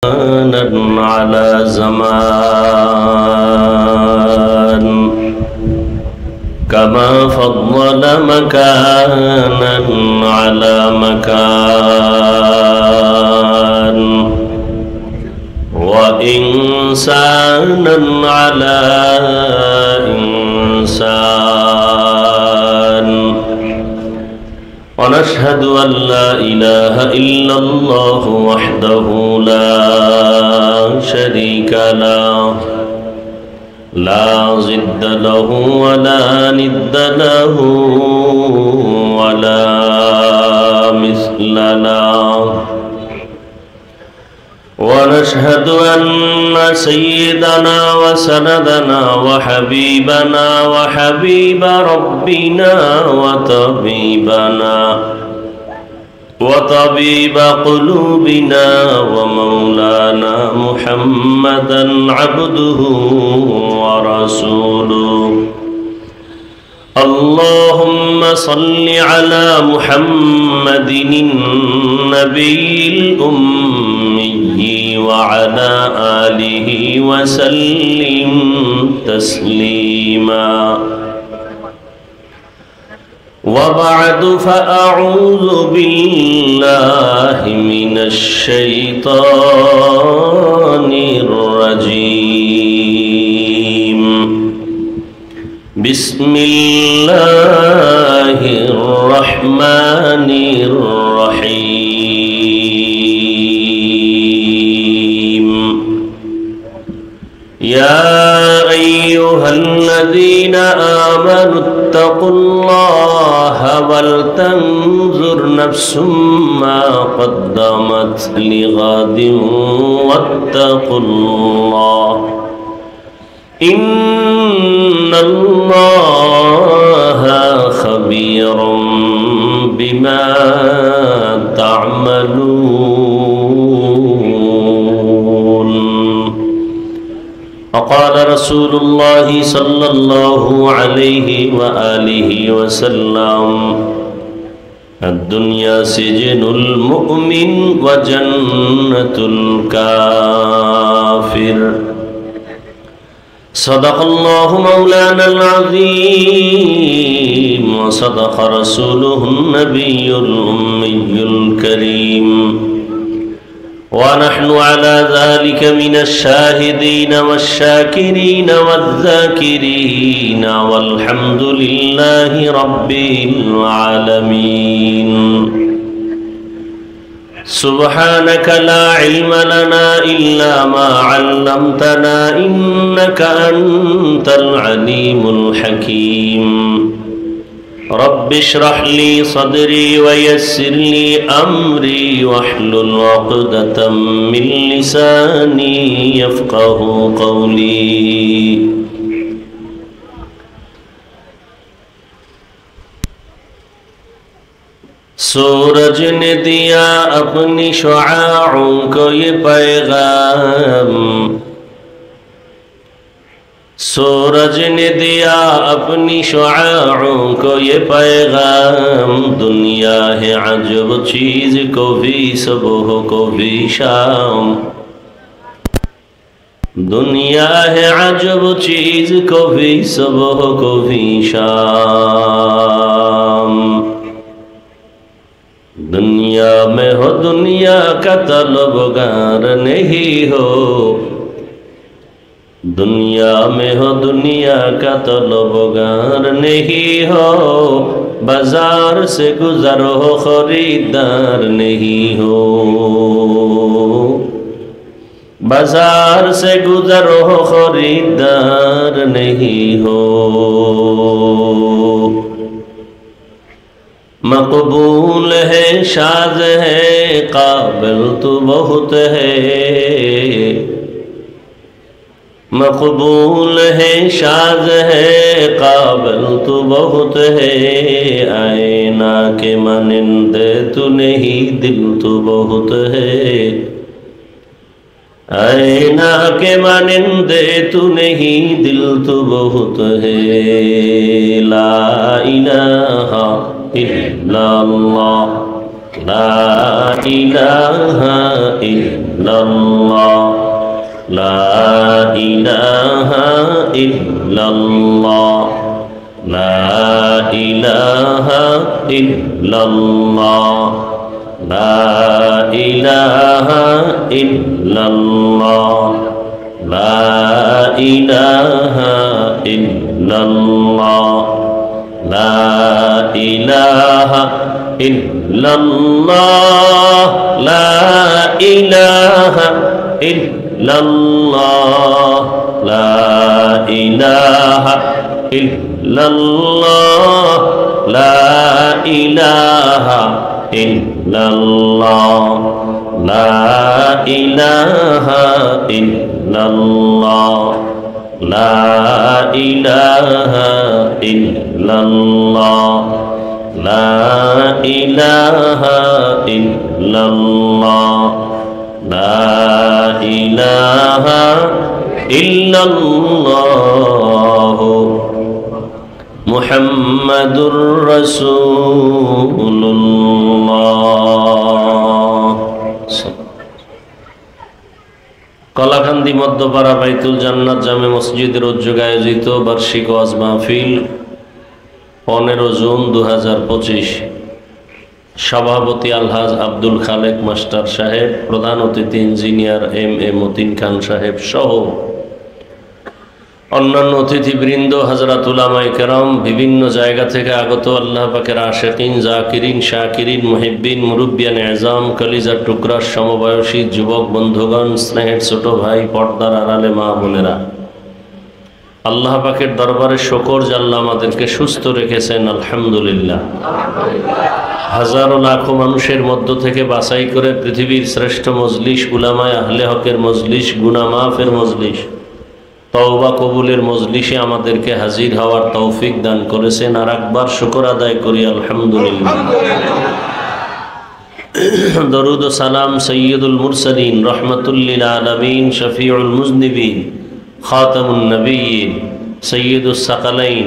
على زمان كما فضل مكانا على مكان وإنسانا على إنسان ونشهد أن لا إله إلا الله وحده لا شريك له لا ضد له ولا ند له ولا مثل له ونشهد أن سيدنا وسندنا وحبيب ربنا وطبيب قلوبنا ومولانا محمدا عبده ورسوله. اللهم صل على محمد النبي الأمي وعلى آله وسلم تسليما. وبعد فأعوذ بالله من الشيطان الرجيم. بسم الله الرحمن الرحيم. يا أيها الذين آمنوا اتقوا الله ولتنظر نفس ما قدمت لغد واتقوا الله إن الله خبير بما تعملون. وقال رسول الله صلى الله عليه وآله وسلم: الدنيا سجن المؤمن وجنة الكافر. صدق الله مولانا العظيم وصدق رسوله النبي الأمي الكريم، ونحن على ذلك من الشاهدين والشاكرين والذاكرين، والحمد لله رب العالمين. سبحانك لا علم لنا إلا ما علمتنا إنك أنت العليم الحكيم. رب اشرح لي صدري ويسر لي أمري واحلل عقدة من لساني يفقه قولي. सूरज ने दिया अपनी शुआओं को ये पैगाम, सूरज ने दिया अपनी शुआओं को ये पैगाम। दुनिया है अजब चीज को भी सुबह को भी शाम, दुनिया है अजब चीज को भी सुबह को भी शाम। दुनिया में हो दुनिया का तलबगार नहीं हो, दुनिया में हो दुनिया का तलबगार नहीं हो। बाजार से गुजर हो खरीदार नहीं हो, बाजार से गुजर हो खरीदार नहीं हो। मकबूल है शाद है काबिल तो बहुत है, मकबूल है शाद है काबिल तो बहुत है। आईना के मानिंदे तू नहीं दिल तो बहुत है, आईना के मानिंदे तू नहीं दिल तो बहुत है। ला इलाहा इल्लल्लाह লা ইলাহা ইল্লাল্লাহ লা ইলাহা ইল্লাল্লাহ লা ইলাহা ইল্লাল্লাহ লা ইলাহা ইল্লাল্লাহ লা ইলাহা ইল্লাল্লাহ লা ইলাহা ইল্লাল্লাহ লা ইলাহা ইল্লাল্লাহ লা ইলাহা ইল্লাল্লাহ লা ইলাহা ইল্লাল্লাহ লা ইলাহা ইল্লাল্লাহ লা ইলাহা ইল্লাল্লাহ লা ইলাহা ইল্লাল্লাহ লা ইলাহা ইল্লাল্লাহ মুহাম্মাদুর রাসূলুল্লাহ। কলাকান্দি মধ্যপাড়া বাইতুল জান্নাত জামে মসজিদের উদ্যোগে আয়োজিত বার্ষিক ওয়াজ মাহফিল 15 জুন 2025। সভাপতি আলহাজ আব্দুল খালেক মাস্টার সাহেব, প্রধান অতিথি ইঞ্জিনিয়ার এম.এ. মতিন খান সাহেব সহ অন্যান্য অতিথিবৃন্দ, হযরত উলামায়ে কেরাম, বিভিন্ন জায়গা থেকে আগত আল্লাহ পাকের আশিকিন, জাকিরিন, শাকিরিন, মুহিব্বিন, মুরব্বিয়ান এজাম, কলিজার টুকরার সমবয়সী যুবক বন্ধুগণ, স্নেহের ছোট ভাই, পর্দার আড়ালে মা বোনেরা, আল্লাহ পাকের দরবারে শুকর যে আল্লাহ আমাদেরকে সুস্থ রেখেছেন, আলহামদুলিল্লাহ। হাজারো লাখো মানুষের মধ্য থেকে বাছাই করে পৃথিবীর শ্রেষ্ঠ মজলিস, উলামায়ে আহলে হকের মজলিস, গুনাহ মাফের মজলিস, তওবা কবুলের মজলিসে আমাদেরকে হাজির হওয়ার তৌফিক দান করেছেন। আর একবার শুকর আদায় করি, আলহামদুলিল্লাহ। দরুদ ও সালাম সৈয়দুল মুরসালিন, রহমাতুল লিল আলামিন, শফিউল মুজনিবিন, খাতামুন নবিয়্যিন, সৈয়দুস সাকালাইন,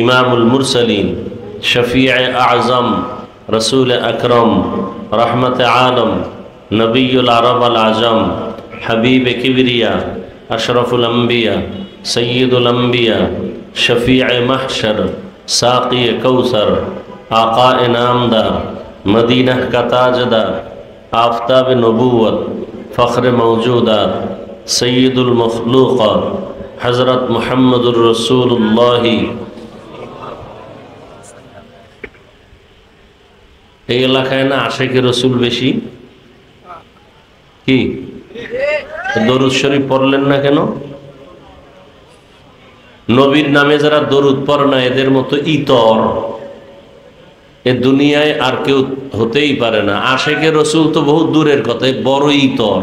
ইমামুল মুরসালিন, শফিয়ে আযম, রসুল আকরম, রহমতে আলম, নবিয়ুল আরব আল আজম, হাবিব কিবরিয়া, अशरफुल अम्बिया, सय्यदुल अम्बिया, शफीए महशर, साक़ी कौसर, आक़ाए नामदार, मदीना का ताजदार, आफ़ताब नबूवत, फ़ख्र मौजूदात, सय्यदुल मखलूक़ात, हज़रत मुहम्मदुर रसूलुल्लाह। এই এলাকায় না আশিকে রসুল বেশি? কি দরুদ শরীফ পড়লেন না কেন? নবীর নামে যারা দরুদ পড়ে না, এদের মতো ইতর এ দুনিয়ায় আর কেউ হতেই পারে না। আশিকে রসুল তো বহু দূরের কথা, বড় ইতর।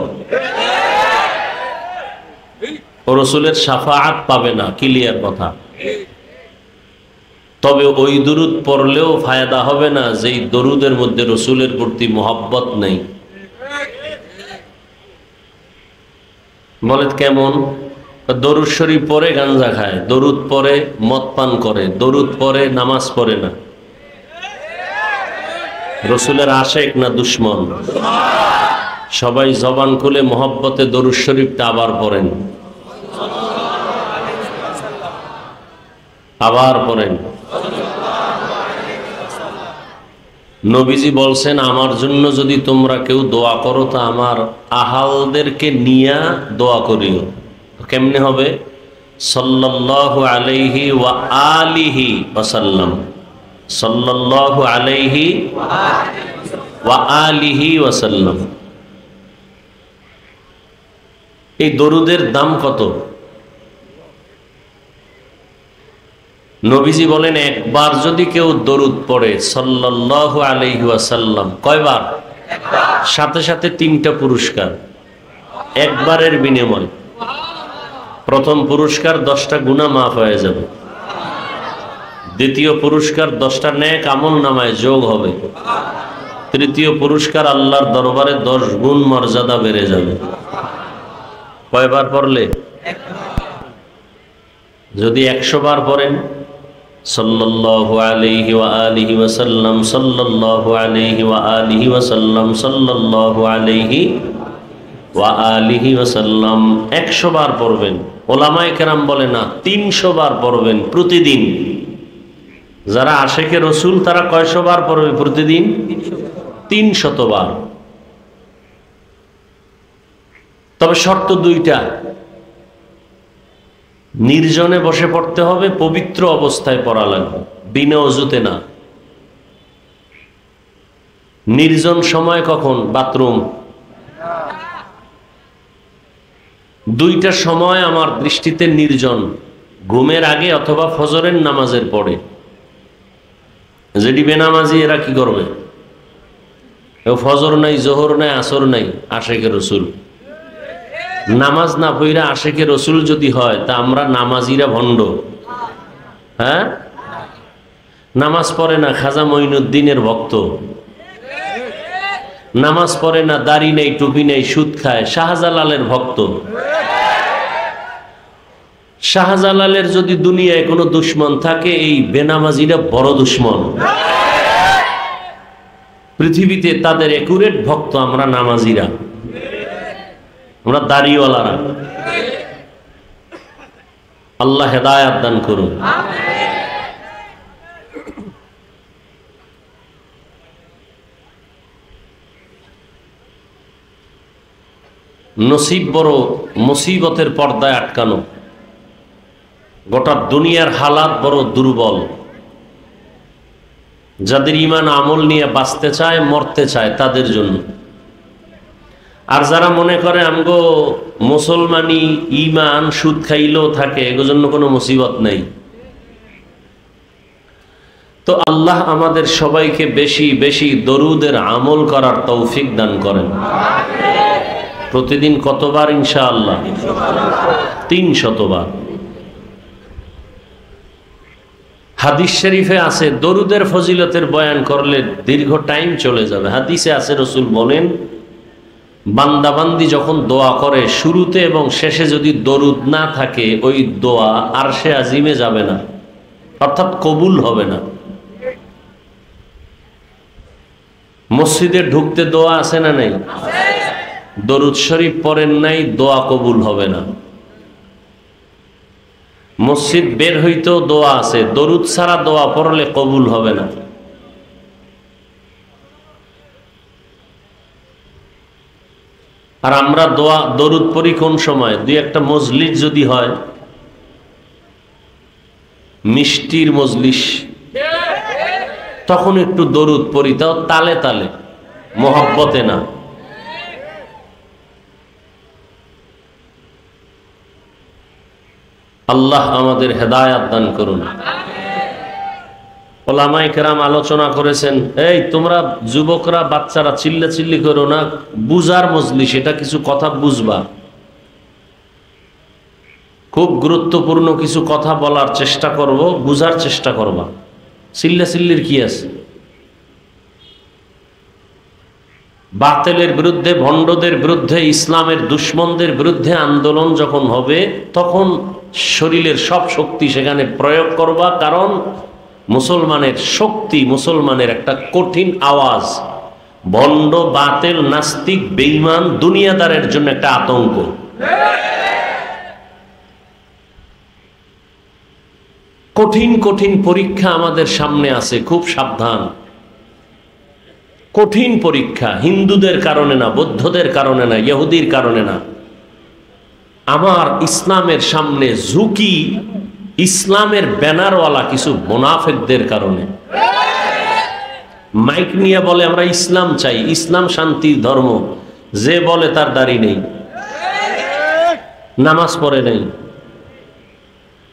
ও রসুলের শাফাআত পাবে না, ক্লিয়ার কথা। তবে ওই দরুদ পড়লেও ফায়দা হবে না যেই দরুদের মধ্যে রসুলের প্রতি মোহাব্বত নেই। বলে কেমন? দরুদ শরীফ পড়ে গাঞ্জা খায়, দরুদ পড়ে মদ পান করে, দরুদ পড়ে নামাজ পড়ে না। রসুলের আশেক না দুশ্মন? সবাই জবান খুলে মোহব্বতে দরুদ শরীফটা আবার পড়েন, আবার পড়েন। নবীজি বলছেন, আমার জন্য যদি তোমরা কেউ দোয়া করো তা আমার আহালদেরকে নিয়া দোয়া করিও। কেমনে হবে? সাল্লাল্লাহু আলাইহি ওয়া আলিহি ওয়াসাল্লাম, সাল্লাল্লাহু আলাইহি ওয়া আলিহি ওয়াসাল্লাম। এই দরুদের দাম কত? নবীজি বলেন, একবার যদি কেউ দরুদ পড়ে সাল্লাল্লাহু আলাইহি ওয়াসাল্লাম, কয়বার? সাথে সাথে 3টা পুরস্কার একবারের বিনিময়। প্রথম পুরস্কার 10টা গুনাহ মাফ হয়ে যাবে। দ্বিতীয় পুরস্কার 10টা নেক আমল নামায় যোগ হবে। তৃতীয় পুরস্কার আল্লাহর দরবারে 10 গুণ মর্যাদা বেড়ে যাবে। কয়বার পড়লে? যদি 100 বার পড়েন সাল্লাল্লাহু আলাইহি ওয়া আলিহি ওয়াসাল্লাম, সাল্লাল্লাহু আলাইহি ওয়া আলিহি ওয়াসাল্লাম, সাল্লাল্লাহু আলাইহি ওয়া আলিহি ওয়াসাল্লাম 100 বার পড়বেন। ওলামায়ে কেরাম বলে না, 300 বার পড়বেন প্রতিদিন। যারা আশেকে রসুল তারা কয়শো বার পড়বে প্রতিদিন? 300 বার। তবে শর্ত দুইটা, নির্জনে বসে পড়তে হবে, পবিত্র অবস্থায় পড়া লাগবে, বিনা অজুতে না। নির্জন সময় কখন? বাথরুম। দুইটা সময় আমার দৃষ্টিতে নির্জন, ঘুমের আগে অথবা ফজরের নামাজের পরে। যেটি বেনামাজি এরা কি করবে? ফজর নাই, জোহর নাই, আসর নাই, আশেকে রসুল। নামাজ না পইরা আশেকে রসুল যদি হয় তা আমরা নামাজিরা ভণ্ড। হ্যাঁ, নামাজ পড়ে না খাজা মঈনুদ্দিনের ভক্ত, নামাজ পড়ে না, দাড়ি নেই, টুপি নেই, সুদ খায়, শাহজালালের ভক্ত। শাহজালালের যদি দুনিয়ায় কোনো দুশ্মন থাকে, এই বেনামাজিরা বড় দুশ্মন। পৃথিবীতে তাদের একুরেট ভক্ত আমরা নামাজিরা, আমরা দাড়িওয়ালারা। আল্লাহ হেদায়াত দান করুন। নসিব বড় মুসিবতের পর্দায় আটকানো, গোটা দুনিয়ার হালাত বড় দুর্বল। যাদের ঈমান আমল নিয়ে বাঁচতে চায়, মরতে চায়, তাদের জন্য। আর যারা মনে করে আমগো মুসলমানি ঈমান সুদ খাইলেও থাকে, এগো জন্য কোনো মুসিবত নেই। তো আল্লাহ আমাদের সবাইকে বেশি বেশি দরুদের আমল করার তৌফিক দান করেন। প্রতিদিন কতবার? ইনশাআল্লাহ 300 বার। হাদিস শরীফে আছে দরুদের ফজিলতের বয়ান করলে দীর্ঘ টাইম চলে যাবে। হাদিসে আছে রসুল বলেন, বান্দাবান্দি যখন দোয়া করে শুরুতে এবং শেষে যদি দরুদ না থাকে, ওই দোয়া আরশে আজিমে যাবে না, অর্থাৎ কবুল হবে না। মসজিদে ঢুকতে দোয়া আছে না নাই? দরুদ শরীফ পড়েন নাই, দোয়া কবুল হবে না। মসজিদ বের হইতেও দোয়া আছে, দরুদ ছাড়া দোয়া পড়লে কবুল হবে না। আর আমরা দরুদ পড়ি কোন সময়? দুই একটা মজলিস যদি হয়, মিষ্টির মজলিস, তখন একটু দরুদ পড়ি, তাও তালে তালে, মোহাব্বতে না। আল্লাহ আমাদের হেদায়াত দান করুন। ওলামায়ে কেরাম আলোচনা করেছেন, এই তোমরা যুবকরা, বাচ্চারা চিল্লাচিল্লি করো না, বুঝার মজলিস, এটা কিছু কথা বুঝবা। খুব গুরুত্বপূর্ণ কিছু কথা বলার চেষ্টা করব, বুঝার চেষ্টা করবা। চিল্লাচিল্লির কি আছে? বাতিলের বিরুদ্ধে, ভণ্ডদের বিরুদ্ধে, ইসলামের দুশ্মনদের বিরুদ্ধে আন্দোলন যখন হবে, তখন শরীরের সব শক্তি সেখানে প্রয়োগ করবা। কারণ মুসলমানের শক্তি, মুসলমানের একটা কঠিন আওয়াজ। ভণ্ড, বাতিল, নাস্তিক, বেঈমান, দুনিয়াদারের জন্য একটা আতঙ্ক। কঠিন কঠিন পরীক্ষা আমাদের সামনে আছে, খুব সাবধান। কঠিন পরীক্ষা, হিন্দুদের কারণে না, বৌদ্ধদের কারণে না, ইহুদির কারণে না। আমার ইসলামের সামনে ঝুঁকি ইসলামের ব্যানারওয়ালা কিছু মুনাফিকদের কারণে। মাইক নিয়ে বলে আমরা ইসলাম চাই, ইসলাম শান্তির ধর্ম, যে বলে তার দাড়ি নেই, নামাজ পড়ে নাই।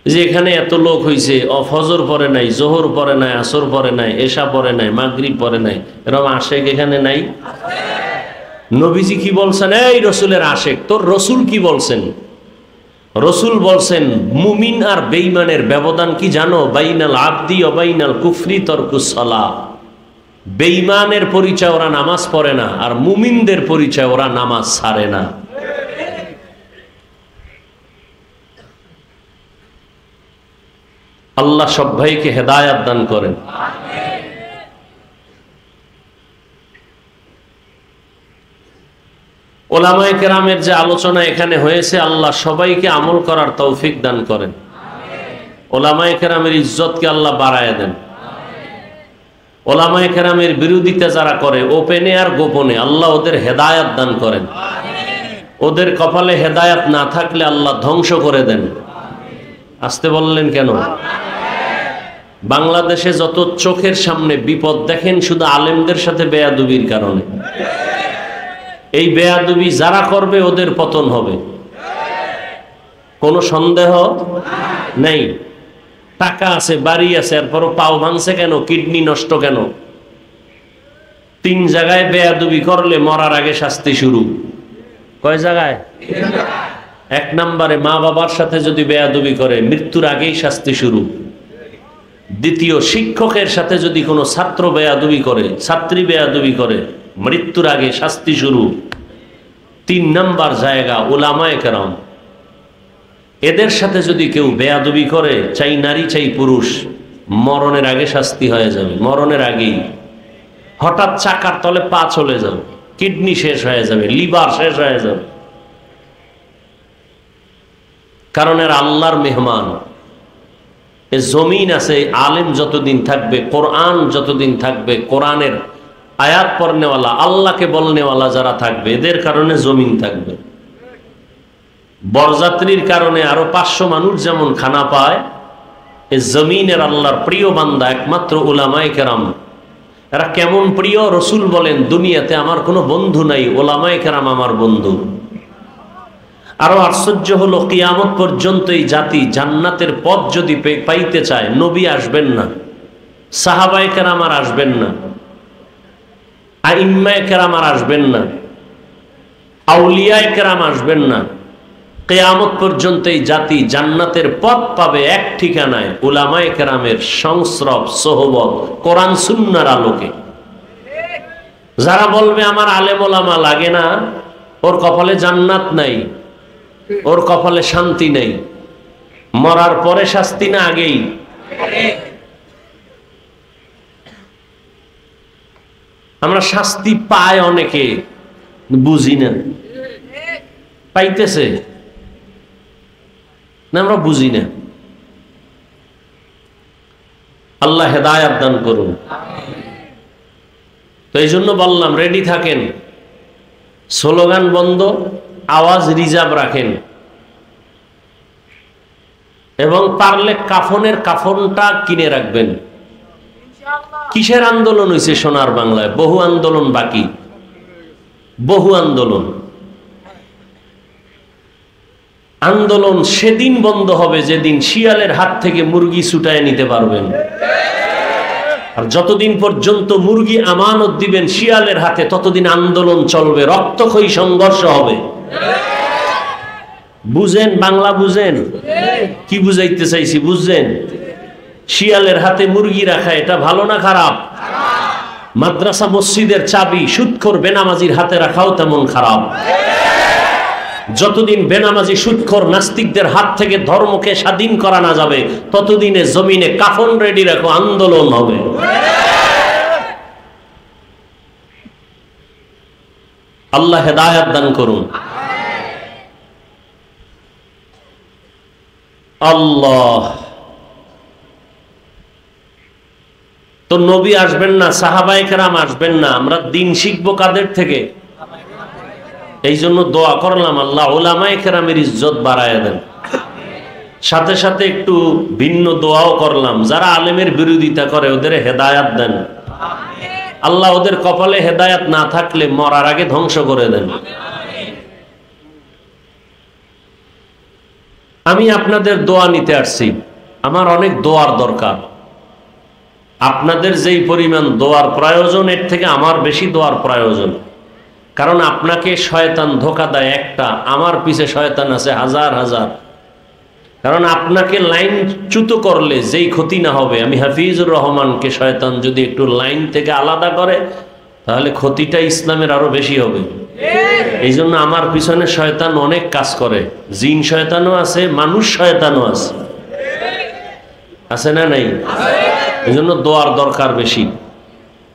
যে এখানে এত লোক হয়েছে, ফজর পড়ে নাই, জোহর পড়ে নাই, আসর পড়ে নাই, এশা পড়ে নাই, মাগরিব পড়ে নাই, এরকম আশেক এখানে নাই। নবীজি কি বলছেন? এই রসুলের আশেক, তোর রসুল কি বলছেন? রসুল বলছেন, মুমিন আর বেঈমানের ব্যবধান কি জানো? বাইনাল আবদি ও বাইনাল কুফরি তরকুস সালাহ। বেঈমানের পরিচয় ওরা নামাজ পড়ে না, আর মুমিনদের পরিচয় ওরা নামাজ ছাড়ে না। আল্লাহ সব ভাইকে হেদায়াত দান করেন। ওলামায়ে কেরামের যে আলোচনা এখানে হয়েছে, আল্লাহ সবাইকে আমল করার তৌফিক দান করেন। ওলামায়ে কেরামের ইজ্জতকে আল্লাহ বাড়ায় দেন। ওলামায়ে কেরামের বিরোধিতা যারা করে ওপেনে আর গোপনে, আল্লাহ ওদের হেদায়াত দান করেন। ওদের কপালে হেদায়াত না থাকলে আল্লাহ ধ্বংস করে দেন। আসতে বললেন কেন? বাংলাদেশে যত চোখের সামনে বিপদ দেখেন শুধু আলেমদের সাথে বেয়াদবির কারণে। এই বেয়াদবি যারা করবে ওদের পতন হবে, কোনো সন্দেহ নেই। টাকা আছে, বাড়ি আছে, এরপরও পাও ভাঙছে কেন, কিডনি নষ্ট কেন? 3 জায়গায় বেয়াদবি করলে মরার আগে শাস্তি শুরু। কয় জায়গায়? 1 নম্বরে মা বাবার সাথে যদি বেয়াদবি করে মৃত্যুর আগেই শাস্তি শুরু। দ্বিতীয়, শিক্ষকের সাথে যদি কোনো ছাত্র বেয়াদবি করে, ছাত্রী বেয়াদবি করে, মৃত্যুর আগে শাস্তি শুরু। 3 নম্বর জায়গা উলামায়ে কেরাম, এদের সাথে যদি কেউ বেয়াদবি করে, চাই নারী চাই পুরুষ, মরণের আগে শাস্তি হয়ে যাবে। মরণের আগেই হঠাৎ চাকার তলে পা চলে যাবে, কিডনি শেষ হয়ে যাবে, লিভার শেষ হয়ে যাবে। কারণ এর আল্লাহর মেহমান। এ জমিন আছে, আলেম যতদিন থাকবে, কোরআন যতদিন থাকবে, কোরআনের আয়াত পড়নেওয়ালা, আল্লাহকে বলনেওয়ালা যারা থাকবে, এদের কারণে জমিন থাকবে। বরযাত্রীর কারণে আরো 500 মানুষ যেমন খানা পায়, এ জমিনের আল্লাহর প্রিয় বান্দা একমাত্র উলামায়ে কেরাম। এরা কেমন প্রিয়? রসুল বলেন, দুনিয়াতে আমার কোনো বন্ধু নাই, উলামায়ে কেরাম আমার বন্ধু। আরো আশ্চর্য হলো, কিয়ামত পর্যন্ত এই জাতি জান্নাতের পথ যদি পাইতে চায়, নবী আসবেন না, সাহাবায়ে কেরাম আর আসবেন না, আইম্মায়ে কেরাম আর আসবেন না, আউলিয়ায়ে কেরাম আসবেন না। কিয়ামত পর্যন্ত এই জাতি জান্নাতের পথ পাবে এক ঠিকানায়, উলামায়ে কেরামের সংস্রব, সোহবত, কোরআন সুন্নাহর আলোকে। যারা বলবে আমার আলেম ওলামা লাগে না, ওর কপালে জান্নাত নাই, ওর কপালে শান্তি নেই। মরার পরে শাস্তি না আগেই? আমরা শাস্তি পাই অনেকে, বুঝি না। পাইতেছে না, আমরা বুঝি না। আল্লাহ হেদায়াত দান করুন। তো এই জন্য বললাম, রেডি থাকেন, স্লোগান বন্ধ, আওয়াজ রিজার্ভ রাখেন, এবং পারলে কাফনটা কিনে রাখবেন। কিসের আন্দোলন হয়েছে সোনার বাংলায়? বহু আন্দোলন বাকি, বহু আন্দোলন। আন্দোলন সেদিন বন্ধ হবে যেদিন শিয়ালের হাত থেকে মুরগি ছুটায় নিতে পারবেন। আর যতদিন পর্যন্ত মুরগি আমানত দিবেন শিয়ালের হাতে, ততদিন আন্দোলন চলবে, রক্তক্ষয়ী সংঘর্ষ হবে। বুঝেন? বাংলা বুঝেন? কি বুঝাইতে চাইছি বুঝছেন? শিয়ালের হাতে মুরগি রাখা এটা ভালো না খারাপ? মাদ্রাসা মসজিদের চাবি সুদখোর বেনামাজির হাতে রাখাও তেমন খারাপ। যতদিন বেনামাজি সুদখোর নাস্তিকদের হাত থেকে ধর্মকে স্বাধীন করা না যাবে, ততদিনে জমিনে কাফন রেডি রাখো, আন্দোলন হবে। আল্লাহ হেদায়াত দান করুন। আল্লাহ, তো নবী আসবেন না, সাহাবায়ে কেরাম আসবেন না, আমরা দিন শিখবো কাদের থেকে? এই জন্য দোয়া করলাম, আল্লাহ উলামায়ে কেরামের ইজ্জত বাড়ায় দেন। সাথে সাথে একটু ভিন্ন দোয়াও করলাম, যারা আলেমের বিরোধিতা করে ওদের হেদায়াত দেন। আল্লাহ ওদের কপালে হেদায়াত না থাকলে মরার আগে ধ্বংস করে দেন। আমি আপনাদের দোয়া নিতে আসছি, আমার অনেক দোয়ার দরকার। আপনাদের যেই পরিমাণ দোয়ার প্রয়োজন, এর থেকে আমার বেশি দোয়ার প্রয়োজন। কারণ আপনাকে শয়তান ধোঁকা দেয় একটা, আমার পিছে শয়তান আছে হাজার হাজার। কারণ আপনাকে লাইন চ্যুত করলে যেই ক্ষতি না হবে, আমি হাফিজুর রহমানকে শয়তান যদি একটু লাইন থেকে আলাদা করে, তাহলে ক্ষতিটা ইসলামের আরো বেশি হবে। এই জন্য আমার পিছনে শয়তান অনেক কাজ করে, জিন শয়তানও আছে, মানুষ শয়তানও আছে। আছে না নাই? এই জন্য দোয়ার দরকার বেশি।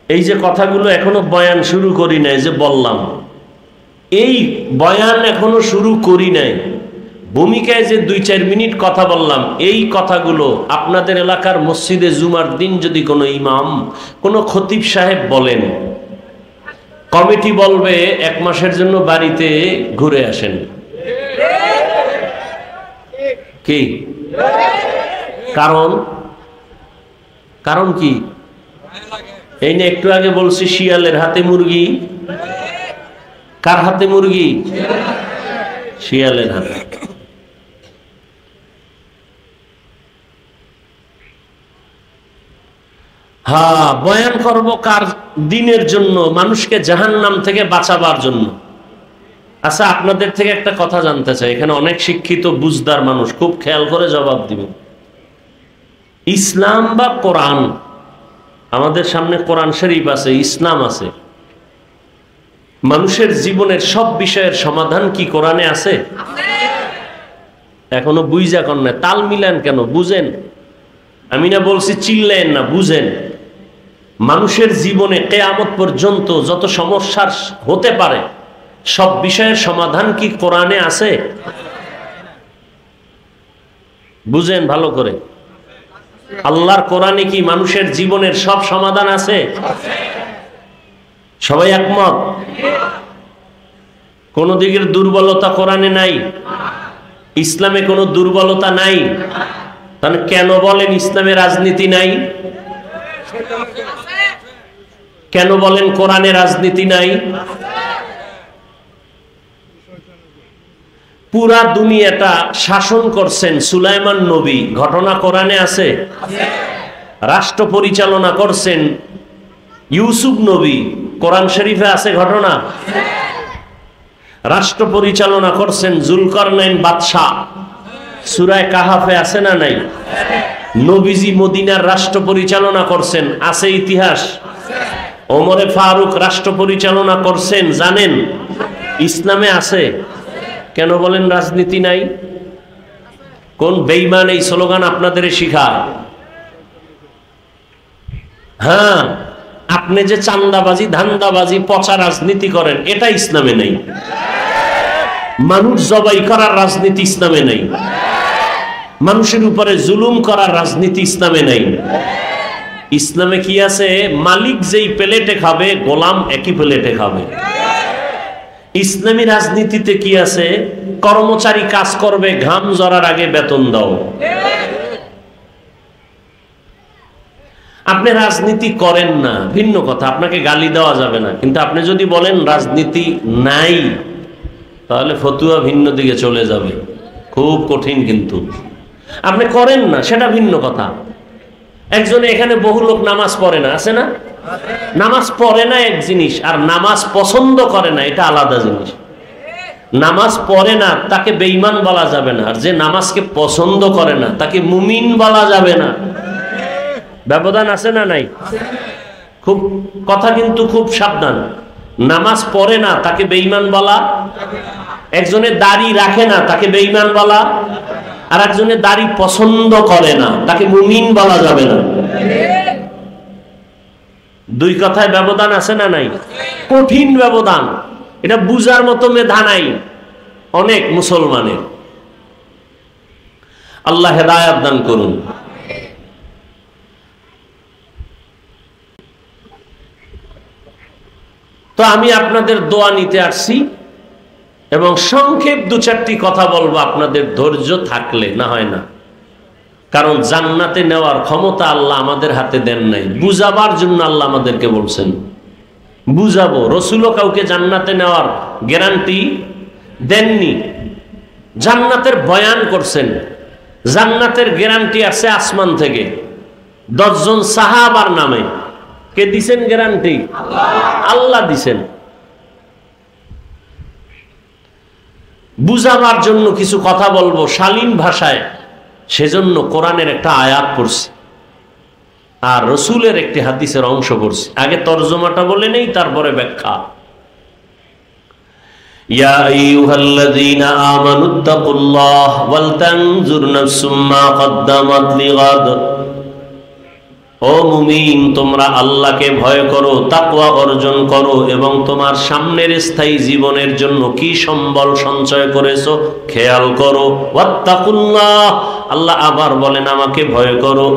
এই যে কথাগুলো এখনো বয়ান শুরু করি নাই, যে বললাম এই বয়ান এখনো শুরু করি নাই, ভূমিকায় যে 2-4 মিনিট কথা বললাম, এই কথাগুলো আপনাদের এলাকার মসজিদে জুমার দিন যদি কোনো ইমাম, কোনো খতিব সাহেব বলেন, কমিটি বলবে 1 মাসের জন্য বাড়িতে ঘুরে আসেন। কি কারণ কি? এই না একটু আগে বলছি শিয়ালের হাতে মুরগি। কার হাতে মুরগি? শিয়ালের হাতে। হ্যাঁ, বয়ান করব কার? দিনের জন্য, মানুষকে জাহান্নাম থেকে বাঁচাবার জন্য। আচ্ছা, আপনাদের থেকে একটা কথা জানতে চাই, এখানে অনেক শিক্ষিত বুঝদার মানুষ, খুব খেয়াল করে জবাব দিবেন। ইসলাম বা কোরআন, আমাদের সামনে কোরআন শরীফ আছে, ইসলাম আছে, মানুষের জীবনের সব বিষয়ের সমাধান কি কোরআনে আছে? এখনো বুঝা কর না, তাল মিলান কেন? বুঝেন। আমি না বলছি চিল্লেন না, বুঝেন। মানুষের জীবনে কিয়ামত পর্যন্ত যত সমস্যার হতে পারে সব বিষয়ের সমাধান কি কোরআনে আছে? বুঝেন ভালো করে। আল্লাহর কোরআনে কি মানুষের জীবনের সব সমাধান আছে? সবাই একমত? কোন দিকের দুর্বলতা কোরআনে নাই, ইসলামে কোনো দুর্বলতা নাই। তাহলে কেন বলেন ইসলামে রাজনীতি নাই? কেন বলেন কোরআনে রাজনীতি নাই? পুরা দুনিয়াটা শাসন করছেন সুলাইমান নবী, ঘটনা কোরআনে আছে। রাষ্ট্র পরিচালনা করছেন ইউসুফ নবী, কোরআন শরীফে আছে ঘটনা। রাষ্ট্র পরিচালনা করছেন জুলকারনাইন বাদশাহ, সূরা কাহাফে আছে না নাই? নবীজি মদিনার রাষ্ট্র পরিচালনা করছেন, আছে ইতিহাস। ওমরে ফারুক রাষ্ট্র পরিচালনা করছেন, জানেন, ইসলামে আছে। কেন বলেন রাজনীতি নাই? কোন বেঈমান এই স্লোগান আপনাদের শিখায়? হ্যাঁ, আপনি যে চান্দাবাজি, ধান্দাবাজি, পচা রাজনীতি করেন, এটা ইসলামে নেই। মানুষ জবাই করার রাজনীতি ইসলামে নেই। মানুষের উপরে জুলুম করার রাজনীতি ইসলামে নেই। ইসলামে কি আছে? মালিক যেই প্লেটে খাবে, গোলাম একই প্লেটে খাবে। ইসলামী রাজনীতিতে কি আছে? কর্মচারী কাজ করবে, ঘাম ঝরার আগে বেতন দাও। আপনি রাজনীতি করেন না, ভিন্ন কথা, আপনাকে গালি দেওয়া যাবে না। কিন্তু আপনি যদি বলেন রাজনীতি নাই, তাহলে ফতুয়া ভিন্ন দিকে চলে যাবে, খুব কঠিন। কিন্তু আপনি করেন না, সেটা ভিন্ন কথা। একজনে এখানে বহু লোক নামাজ পড়ে না, আছে না? নামাজ পড়ে না এক জিনিস, আর নামাজ পছন্দ করে না এটা আলাদা জিনিস। নামাজ পড়ে না তাকে বেঈমান বলা যাবে না, আর যে নামাজকে পছন্দ করে না তাকে মুমিন বলা যাবে না। ব্যবধান আছে না নাই? খুব কথা কিন্তু খুব সাবধান। নামাজ পড়ে না তাকে বেঈমান বলা, একজনে দাড়ি রাখে না তাকে বেঈমান বলা, আর একজনে দাড়ি পছন্দ করে না তাকে মুমিন বলা যাবে না। দুই কথায় ব্যবধান আছে না নাই? কঠিন ব্যবধান। এটা বুঝার মতো মেধা নাই অনেক মুসলমানের। আল্লাহ হেদায়েত দান করুন। তো আমি আপনাদের দোয়া নিতে আসছি এবং সংক্ষেপ 2-4টি কথা বলবো, আপনাদের ধৈর্য থাকলে, না হয় না। কারণ জান্নাতে নেওয়ার ক্ষমতা আল্লাহ আমাদের হাতে দেন নাই, বুঝাবার জন্য আল্লাহ আমাদেরকে বলছেন বুঝাবো। রসুলও কাউকে জান্নাতে নেওয়ার গ্যারান্টি দেননি, জান্নাতের বয়ান করছেন। জান্নাতের গ্যারান্টি আসছে আসমান থেকে 10 জন সাহাবার নামে। কে দিছেন গ্যারান্টি? আল্লাহ দিছেন। বুঝাবার জন্য কিছু কথা বলবো শালীন ভাষায়, সেজন্য কোরআনের একটা আয়াত পড়ছি আর রসুলের একটি হাদিসের অংশ পড়ছি। আগে তরজমাটা বলে নেই, তারপরে ব্যাখ্যা। ইয়া আইয়ুহাল্লাযীনা আমানুত্তাকুল্লাহ ওয়াল তানজুর নাফসুম মা কদ্দামাত লিগাদ ও মুমিন, তোমরা আল্লাহকে ভয় করো, তাকওয়া অর্জন করো এবং তোমার সামনের স্থায়ী জীবনের জন্য কি সম্বল সঞ্চয় করেছো খেয়াল করো। ওয়াত্তাকুল্লাহ, আল্লাহ আবার বলেন আমাকে ভয় করো।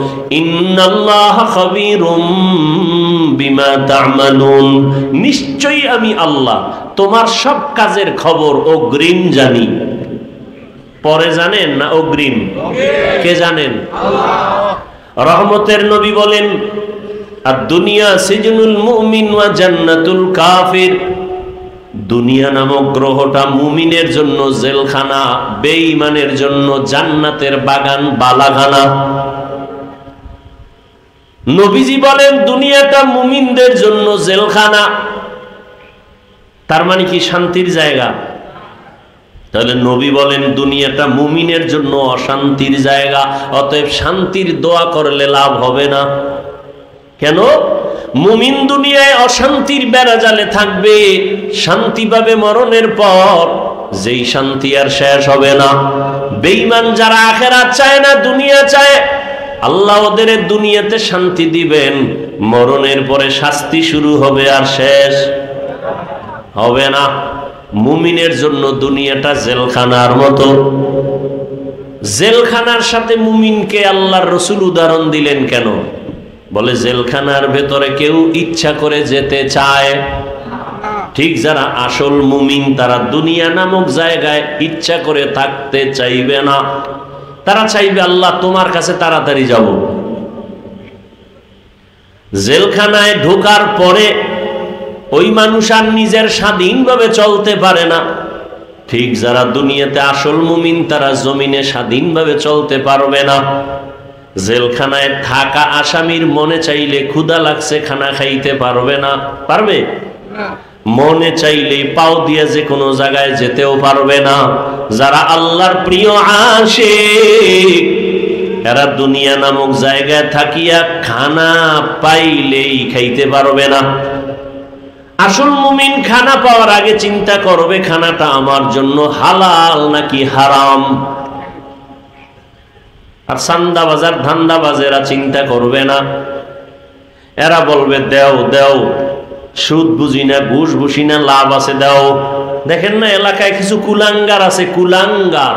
ইন্নাল্লাহা খাবীরুম বিমা তা'মালুন, নিশ্চয়ই আমি আল্লাহ তোমার সব কাজের খবর অগ্রিম জানি। পরে জানেন না অগ্রিম? কে জানেন? আল্লাহ। রহমতের নবী বলেন, আদ-দুনিয়া সিজনুল মুমিন ওয়া জান্নাতুল কাফির, দুনিয়া নামক গ্রহটা মুমিনের জন্য জেলখানা, বেঈমানের জন্য জান্নাতের বাগান বালাখানা। নবীজি বলেন দুনিয়াটা মুমিনদের জন্য জেলখানা, তার মানে কি শান্তির জায়গা? তাহলে নবী বলেন দুনিয়াটা মুমিনের জন্য অশান্তির জায়গা, অতএব শান্তির দোয়া করলে লাভ হবে না। কেন? মুমিন দুনিয়ায় অশান্তির বেড়াজালে থাকবে, শান্তি পাবে মরণের পর, যেই শান্তি আর শেষ হবে না। বেঈমান যারা আখিরাত চায় না, দুনিয়া চায়, আল্লাহ ওদের দুনিয়াতে শান্তি দিবেন, মরণের পরে শাস্তি শুরু হবে আর শেষ হবে না। মুমিনের জন্য দুনিয়াটা জেলখানার মতো। জেলখানার সাথে মুমিনকে আল্লাহর রাসূল উদাহরণ দিলেন কেন? বলে জেলখানার ভেতরে কেউ ইচ্ছা করে যেতে চায়, ঠিক যারা আসল মুমিন তারা দুনিয়া নামক জায়গায় ইচ্ছা করে থাকতে চাইবে না। তারা চাইবে আল্লাহ তোমার কাছে তাড়াতাড়ি যাব। জেলখানায় ঢোকার পরে ওই মানুষ আর নিজের স্বাধীনভাবে চলতে পারে না। ঠিক যারা দুনিয়াতে আসল মুমিন তারা জমিনে স্বাধীনভাবে চলতে পারবে না। জেলখানায় থাকা আসামির মনে চাইলে ক্ষুধা লাগছে খানা খাইতে পারবে না, পারবে? মনে চাইলে পাও দিয়ে যে কোনো জায়গায় যেতেও পারবে না। যারা আল্লাহর প্রিয় আশিক এরা দুনিয়া নামক জায়গায় থাকিয়া খানা পাইলেই খাইতে পারবে না। আসল মুমিন খানা পাওয়ার আগে চিন্তা করবে খানাটা আমার জন্য হালাল নাকি হারাম। আর সান্দাবাজার ধান্দাবাজেরা চিন্তা করবে না, এরা বলবে দেও দেও, সুদ বুঝি না, ঘুষ বুঝি না, লাভ আছে দাও। দেখেন না এলাকায় কিছু কুলাঙ্গার আছে, কুলাঙ্গার।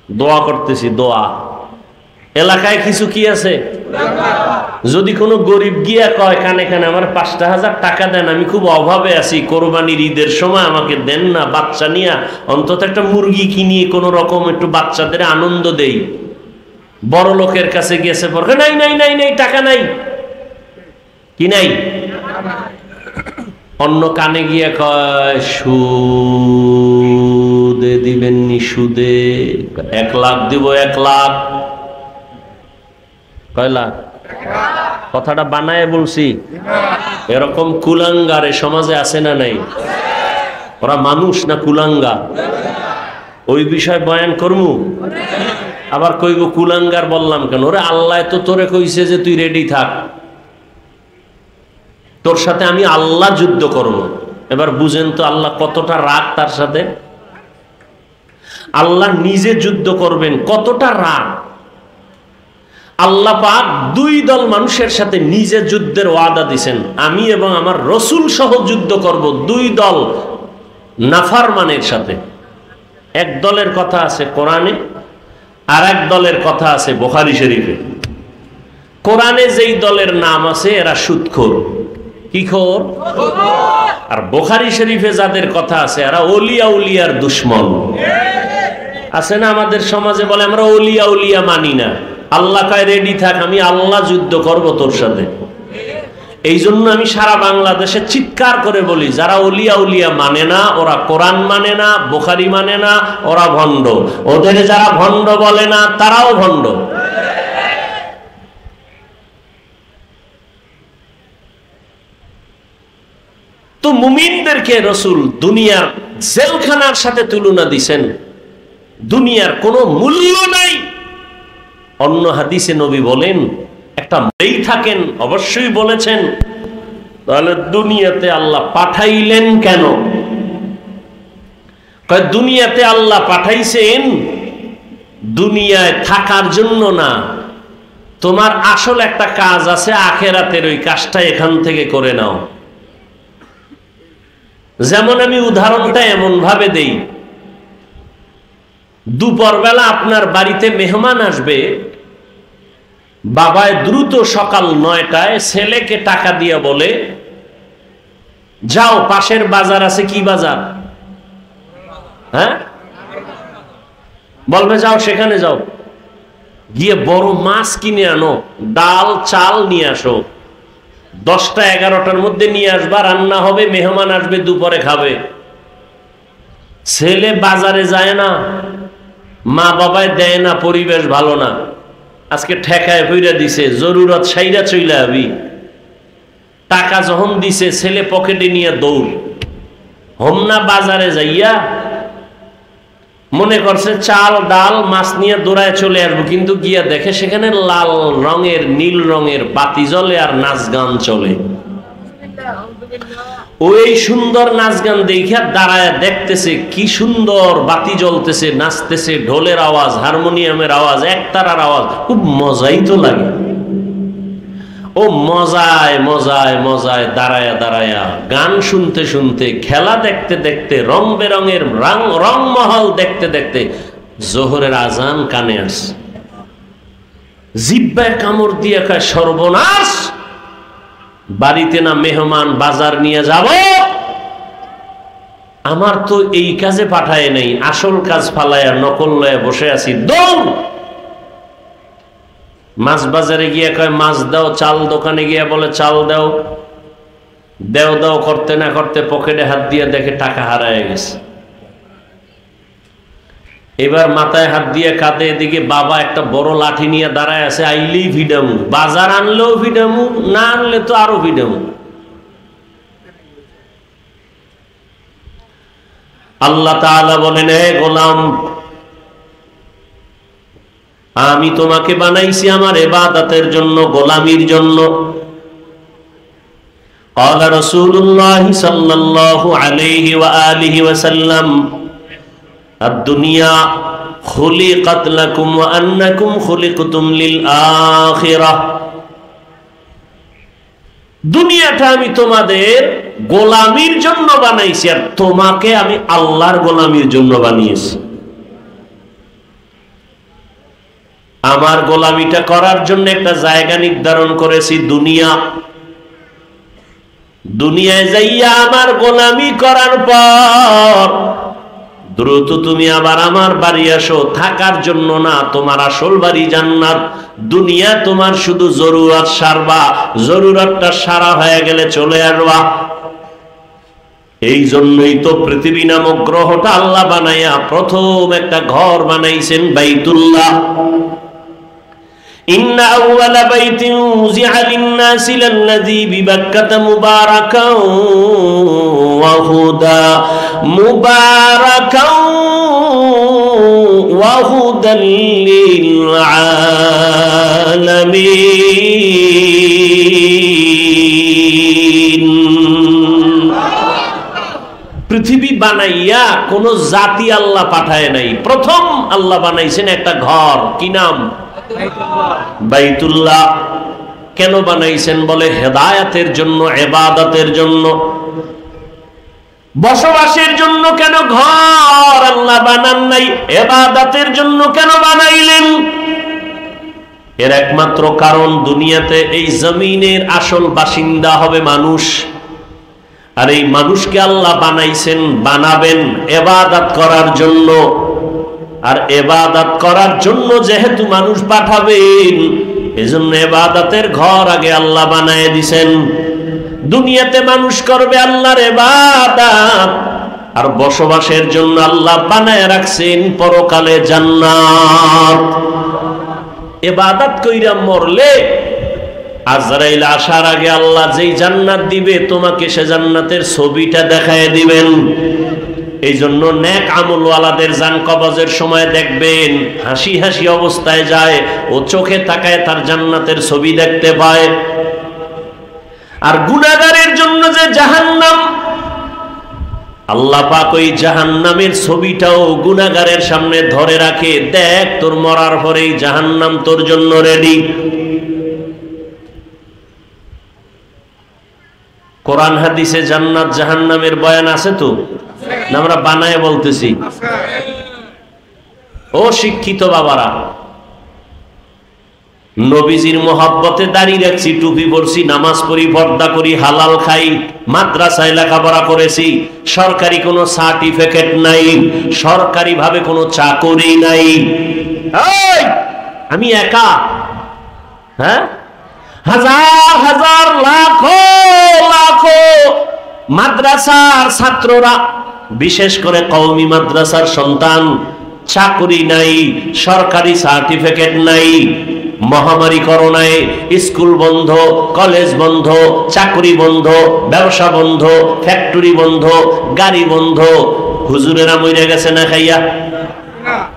দোয়া করতেছি, দোয়া। এলাকায় কিছু কি আছে? যদি কোনো গরিব গিয়া কয় কানে কানে আমার ৫,০০০ টাকা দেন, আমি খুব অভাবে আছি, কোরবানির ঈদের সময় আমাকে দেন না, বাচ্চা নিয়ে অন্তত একটা মুরগি কিনিয়ে কোনো রকম একটু বাচ্চাদের আনন্দ দেই। বড় লোকের কাছে গেছে পরে নাই নাই নাই নাই টাকা নাই, কি নাই? অন্য কানে গিয়া কয় সুদে দিবেন নি, সুদে ১ লাখ দিব, ১ লাখ। কয় লাখ? কথাটা বানায় বলছি। এরকম কুলাঙ্গার এ সমাজে আছে না নাই? ওরা মানুষ না কুলাঙ্গার? ওই বিষয় বয়ান করমু। আবার কইব কুলাঙ্গার বললাম কেন? ওরে আল্লাহ তো তোরে কইছে যে তুই রেডি থাক, তোর সাথে আমি আল্লাহ যুদ্ধ করব। এবার বুঝেন তো আল্লাহ কতটা রাগ তার সাথে। আল্লাহ নিজে যুদ্ধ করবেন, কতটা রাগ। আল্লাহ পাক ২ দল মানুষের সাথে নিজে যুদ্ধের ওয়াদা দিছেন, আমি এবং আমার রসুল সহ যুদ্ধ করব ২ দল নাফরমানের সাথে। এক দলের কথা আছে কোরআনে, আর এক দলের কথা আছে বুখারী শরীফে। কোরআনে যেই দলের নাম আছে এরা সুদখোর, কি খোর? আর বুখারী শরীফে যাদের কথা আছে এরা ওলিয়া উলিয়ার দুশমন। আছে না আমাদের সমাজে বলে আমরা ওলিয়া উলিয়া মানি না। আল্লাহ কয় রেডি থাক, আমি আল্লাহ যুদ্ধ করব তোর সাথে। এই জন্য আমি সারা বাংলাদেশে চিৎকার করে বলি যারা ওলিয়া উলিয়া মানে না, ওরা কোরআন মানে না, বুখারী মানে না, ওরা ভণ্ড। ওদের যারা ভণ্ড বলে না তারাও ভণ্ড। তো মুমিনদেরকে রাসূল দুনিয়ার জেলখানার সাথে তুলনা দিছেন, দুনিয়ার কোনো মূল্য নাই। অন্য হাদিসে নবী বলেন একটা মেয়ে থাকেন, অবশ্যই বলেছেন তাহলে দুনিয়াতে আল্লাহ পাঠাইলেন কেন? কয় দুনিয়াতে আল্লাহ পাঠাইছেন দুনিয়ায় থাকার জন্য না, তোমার আসল একটা কাজ আছে আখিরাতের, ওই কাজটা এখান থেকে করে নাও। যেমন আমি উদাহরণটা এমন ভাবে দেই, দুপুরবেলা আপনার বাড়িতে মেহমান আসবে, বাবায় দ্রুত সকাল 9টায় ছেলেকে টাকা দিয়ে বলে, যাও পাশের বাজার আছে, কি বাজার, হ্যাঁ বলবে যাও সেখানে যাও, গিয়ে বড় মাছ কিনে আনো, ডাল চাল নিয়ে আসো, 10টা 11টার মধ্যে নিয়ে আসবা, রান্না হবে, মেহমান আসবে, দুপুরে খাবে। ছেলে বাজারে যায় না, মা বাবায় দেয় না, পরিবেশ ভালো না, আজকে ঠেকায় ফইরা দিছে, জরুরত সাইরা চইলা আবি। টাকা যখন দিছে ছেলে পকেটে নিয়ে দৌড়, হোমনা বাজারে যাইয়া মনে করছে চাল ডাল মাছ নিয়ে দৌড়ায় চলে আসবো, কিন্তু গিয়া দেখে সেখানে লাল রঙের নীল রঙের বাতি জ্বলে আর নাচ গান চলে। ওই সুন্দর নাচ গান দেখা দাঁড়ায় দেখতেছে, কি সুন্দর বাতি জ্বলতেছে, নাচতেছে, ঢোলের আওয়াজ, হারমোনিয়ামের আওয়াজ, একতারার আওয়াজ, খুব মজাই তো লাগে। ও মজায় মজায় মজায় দাঁড়ায়া দাঁড়ায়া গান শুনতে শুনতে, খেলা দেখতে দেখতে, রং বেরঙের রংমহল দেখতে দেখতে জোহরের আজান কানে আসছে। জিব্বায় কামড় দিয়ে খায়, সর্বনাশ, বাড়িতে না মেহমান, বাজার নিয়ে যাব, আমার তো এই কাজে পাঠায় নাই, আসল কাজ ফালায়া নকল লয়ে বসে আছি। দৌড় মাছ বাজারে গিয়ে কয় মাছ দাও, চাল দোকানে গিয়ে বলে চাল দাও, দেও দাও করতে না করতে পকেটে হাত দিয়ে দেখে টাকা হারায় গেছে। এবার মাথায় হাত দিয়ে কাঁদে, এদিকে বাবা একটা বড় লাঠি নিয়ে দাঁড়ায় আছে, আইলেই ভিডামু, বাজার আনলেও ভিডামু, না আনলে তো আরো ভিডামু। আল্লাহ তাআলা বলেন, হে গোলাম, আমি তোমাকে বানাইছি আমার ইবাদতের জন্য, গোলামির জন্য। قال رسول الله صلى الله عليه وآله وسلم الدنيا خلقت لكم وأنكم خلقتم للآخرة। দুনিয়াটা আমি তোমাদের গোলামির জন্য বানাইছি, আর তোমাকে আমি আল্লাহর গোলামির জন্য বানিয়েছি। আমার গোলামিটা করার জন্য একটা জায়গা নির্ধারণ করেছি, দুনিয়া। দুনিয়ায় যাইয়া আমার গোলামি করার পর দ্রুত তুমি আবার আমার বাড়ি আসো, থাকার জন্য না, তোমার আসল বাড়ি জান্নাত। দুনিয়া তোমার শুধু জরুরত সারবা, জরুরতটা সারা হয়ে গেলে চলে আসবা। এই জন্যই তো পৃথিবী নামক গ্রহটা আল্লাহ বানাইয়া প্রথম একটা ঘর বানাইছেন, বাইতুল্লাহ। إن أول بيت وزع للناس للذي ببكة مباركا وهدى للعالمين। পৃথিবী বানাইয়া কোন জাতি আল্লাহ পাঠায় নাই, প্রথম আল্লাহ বানাইছেন একটা ঘর, কি নাম? বাইতুল্লাহ। কেন বানাইছেন? বলে হেদায়েতের জন্য, ইবাদতের জন্য, বসবাসের জন্য। কেন ঘর আল্লাহ বানান নাই? ইবাদতের জন্য কেন বানাইলেন? এর একমাত্র কারণ, দুনিয়াতে এই জমিনের আসল বাসিন্দা হবে মানুষ, আর এই মানুষকে আল্লাহ বানাইছেন, বানাবেন ইবাদত করার জন্য। আর ইবাদত করার জন্য যেহেতু মানুষ পাঠাবেন, এজন্য ইবাদতের ঘর আগে আল্লাহ বানায় দিয়েছেন। দুনিয়াতে মানুষ করবে আল্লাহর ইবাদত, আর বসবাসের জন্য আল্লাহ বানায় রাখছেন পরকালে জান্নাত। ইবাদত কইরা মরলে আজরাইল আসার আগে আল্লাহ যেই জান্নাত দিবে, তোমাকে সে জান্নাতের ছবিটা দেখায় দিবেন। এই জন্য নেক আমলওয়ালাদের জান কবজের সময় দেখবেন হাসি হাসি অবস্থায় যায়, ও চোখে তাকায় তার জান্নাতের ছবি দেখতে পায়। আর গুনাহগারের জন্য যে জাহান্নাম, আল্লাহ পাক ওই জাহান্নামের ছবিটাও গুনাহগারের সামনে ধরে রাখে, দেখ তোর মরার পরেই জাহান্নাম তোর জন্য রেডি। কোরআন হাদিসে জান্নাত জাহান্নামের বয়ান আছে তো, না আমরা বানায় বলতেছি? ও শিক্ষিত বাবারা, নবীজির মোহাব্বতে দাঁড়িয়ে রাখছি, টুপি পরছি, নামাজ পড়ি, পর্দা করি, হালাল খাই, মাদ্রাসায় লেখাপড়া করেছি, সরকারি কোনো সার্টিফিকেট নাই, সরকারি ভাবে কোনো চাকরি নাই। আমি একা, হ্যাঁ, হাজার হাজার লাখো লাখো মাদ্রাসার ছাত্ররা, বিশেষ করে কওমি মাদ্রাসার সন্তান, চাকরি নাই, সরকারি সার্টিফিকেট নাই। মহামারী করোনায় স্কুল বন্ধ, কলেজ বন্ধ, চাকরি বন্ধ, ব্যবসা বন্ধ, ফ্যাক্টরি বন্ধ, গাড়ি বন্ধ। হুজুরেরা মরে গেছে না খাইয়া?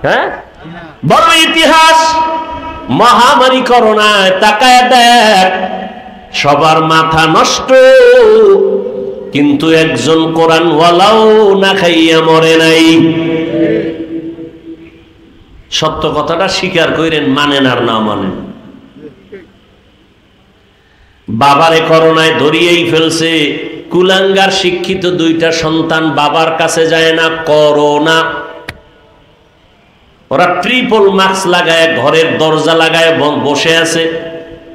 হ্যাঁ, বড় ইতিহাস। মহামারী করোনায় তাকায় দেখ, সবার মাথা নষ্ট, কিন্তু একজন কোরআনওয়ালাও না খাইয়া মরে নাই। সত্য কথাটা স্বীকার করেন, মানেন আর না মানেন। বাবারে করোনায় ধরিয়েই ফেলছে, কুলাঙ্গার শিক্ষিত দুইটা সন্তান বাবার কাছে যায় না, করোনা। ওরা ট্রিপল মাস্ক লাগায় ঘরের দরজা লাগায় বসে আছে।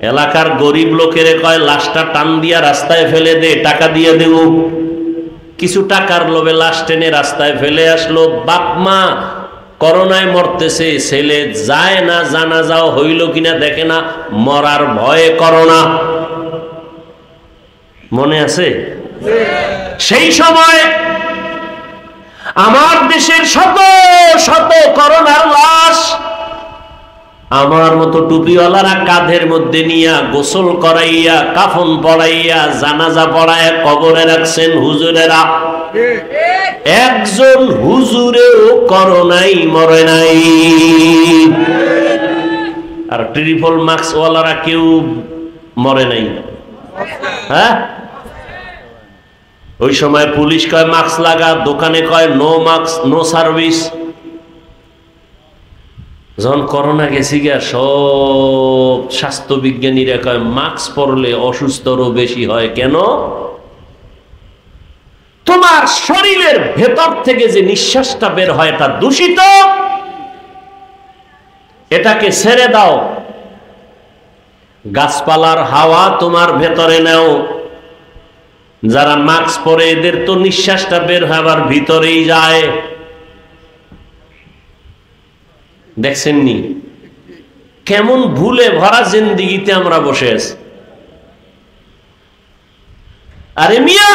এলাকার গরিব লোকের কয় লাশটা টান দিয়া রাস্তায় ফেলে দে, টাকা দিয়ে দেব। কিছু টাকার লোভে লাশ টেনে রাস্তায় ফেলে আসলো। বাপ মা করোনায় মরতেছে, ছেলে যায় না, জানাজাও হইল কিনা দেখে না, মরার ভয়ে করোনা। মনে আছে? সেই সময় আমার দেশের শত শত করোনার লাশ আমার মতো টুপিওয়ালারা কাঁধের মধ্যে নিয়া গোসল করাইয়া, কাফন পড়াইয়া, জানাজা পড়াইয়া কবরে রাখছেন হুজুরেরা। একজন হুজুরেও করোনাই মরে নাই। আর ট্রিপল মাস্ক ওয়ালারা কেউ মরে নাই। হ্যাঁ, ওই সময় পুলিশ কয় মাস্ক লাগা, দোকানে কয় নো মাস্ক নো সার্ভিস। যখন করোনা গেছি গিয়া সব স্বাস্থ্য বিজ্ঞানীরা কয় মাস্ক পরলে অসুস্থরও বেশি হয়। কেন? তোমার শরীরের ভেতর থেকে যে নিঃশ্বাসটা বের হয় এটা দূষিত, এটাকে ছেড়ে দাও। গাছপালার হাওয়া তোমার ভেতরে নাও। যারা মাস্ক পরে এদের তো নিঃশ্বাসটা বের হয় আবার ভিতরেই যায়। দেখছেননি কেমন ভুলে ভরা জিন্দিগিতে আমরা বসে আছি। আরে মিয়া,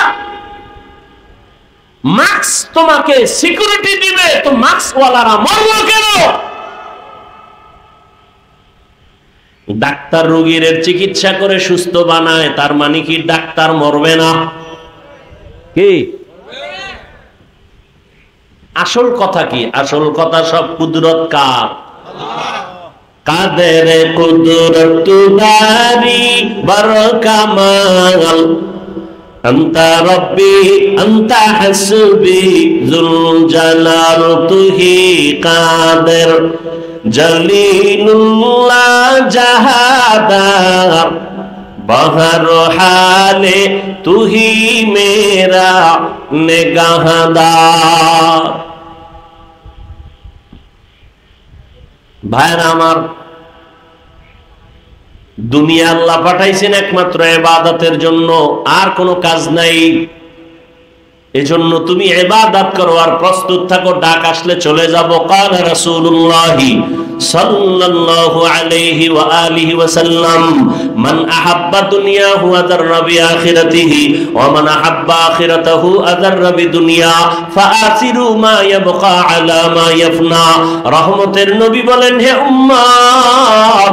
মাস্ক তোমাকে সিকিউরিটি দিবে, তো মাস্ক ওয়ালারা মরলো কেন? ডাক্তার রোগীর চিকিৎসা করে সুস্থ বানায়, তার মানে কি ডাক্তার মরবে না? কি আসল কথা? কি আসল কথা? সব কুদরত কার? কাদের কুদরত বারি বড় কামাল, আন্তা রব্বি আন্তা হাসবি যুল জালাল তুহি কাদের জলিলুল্লাহ জাহাদার বহর হালে তুহি মেরা নেগাহদার। ভাইরা আমার, দুনিয়া আল্লাহ পাঠাইছেন একমাত্র ইবাদতের জন্য, আর কোনো কাজ নাই। এজন্য তুমি ইবাদত করো আর প্রস্তুত থাকো, ডাক আসলে চলে যাব। ক্বালা রাসূলুল্লাহ সাল্লাল্লাহু আলাইহি ওয়া আলিহি ওয়া সাল্লাম, মান আহাব্বা দুনিয়াহু আযাররা বিআখিরাতিহি ওয়া মান আহাব্বা আখিরাতাহু আযাররা বিদুনিয়া ফাআসিরু মা ইয়াবকা আলা মা ইয়াফনা। রহমতের নবী বলেন, হে উম্মত,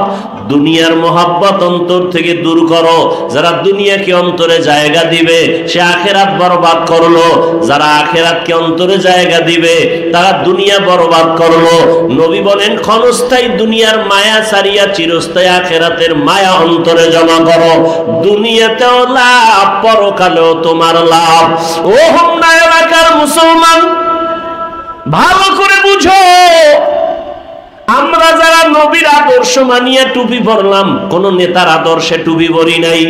দুনিয়ার মোহাব্বত অন্তর থেকে দূর করো। যারা দুনিয়াকে অন্তরে জায়গা দিবে সে আখেরাত বরবাদ করলো, যারা আখেরাতকে অন্তরে জায়গা দিবে তারা দুনিয়া বরবাদ করলো। নবী বলেন, ক্ষণস্থায়ী দুনিয়ার মায়া ছাড়িয়া চিরস্থায়ী আখেরাতের মায়া অন্তরে জমা করো। দুনিয়াতেও লাভ, পরকালেও তোমার লাভ। ও হোমনা এলাকার মুসলমান, ভালো করে বুঝো, আমরা যারা নবীর আদর্শ মানিয়া টুপি পরলাম, কোন নেতার আদর্শে টুপি পরি নাই।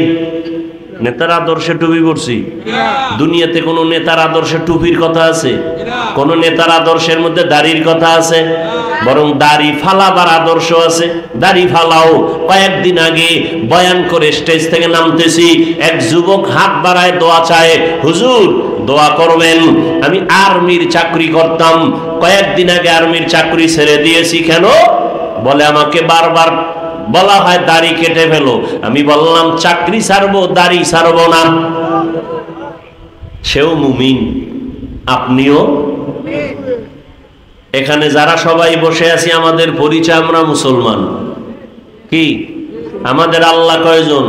নেতার আদর্শে টুপি পরছি? দুনিয়াতে কোন নেতার আদর্শে টুপির কথা আছে? কোন নেতার আদর্শের মধ্যে দাড়ির কথা আছে? বরং দাড়ি ফালাবার আদর্শ আছে। দাড়ি ফালাও। কয়েকদিন আগে বয়ান করে স্টেজ থেকে নামতেছি, এক যুবক হাত বাড়ায় দোয়া চায়, হুজুর দোয়া করবেন, আমি আর্মির চাকরি করতাম, কয়েকদিন আগে আর্মির চাকরি ছেড়ে দিয়েছি। কেন? বলে আমাকে বারবার বলা হয় দাড়ি কেটে ফেলো। আমি বললাম চাকরি ছাড়বো, দাড়ি ছাড়বো না। সেও মুমিন, আপনিও। এখানে যারা সবাই বসে আছি আমাদের পরিচয় আমরা মুসলমান। কি আমাদের আল্লাহ কয়জন?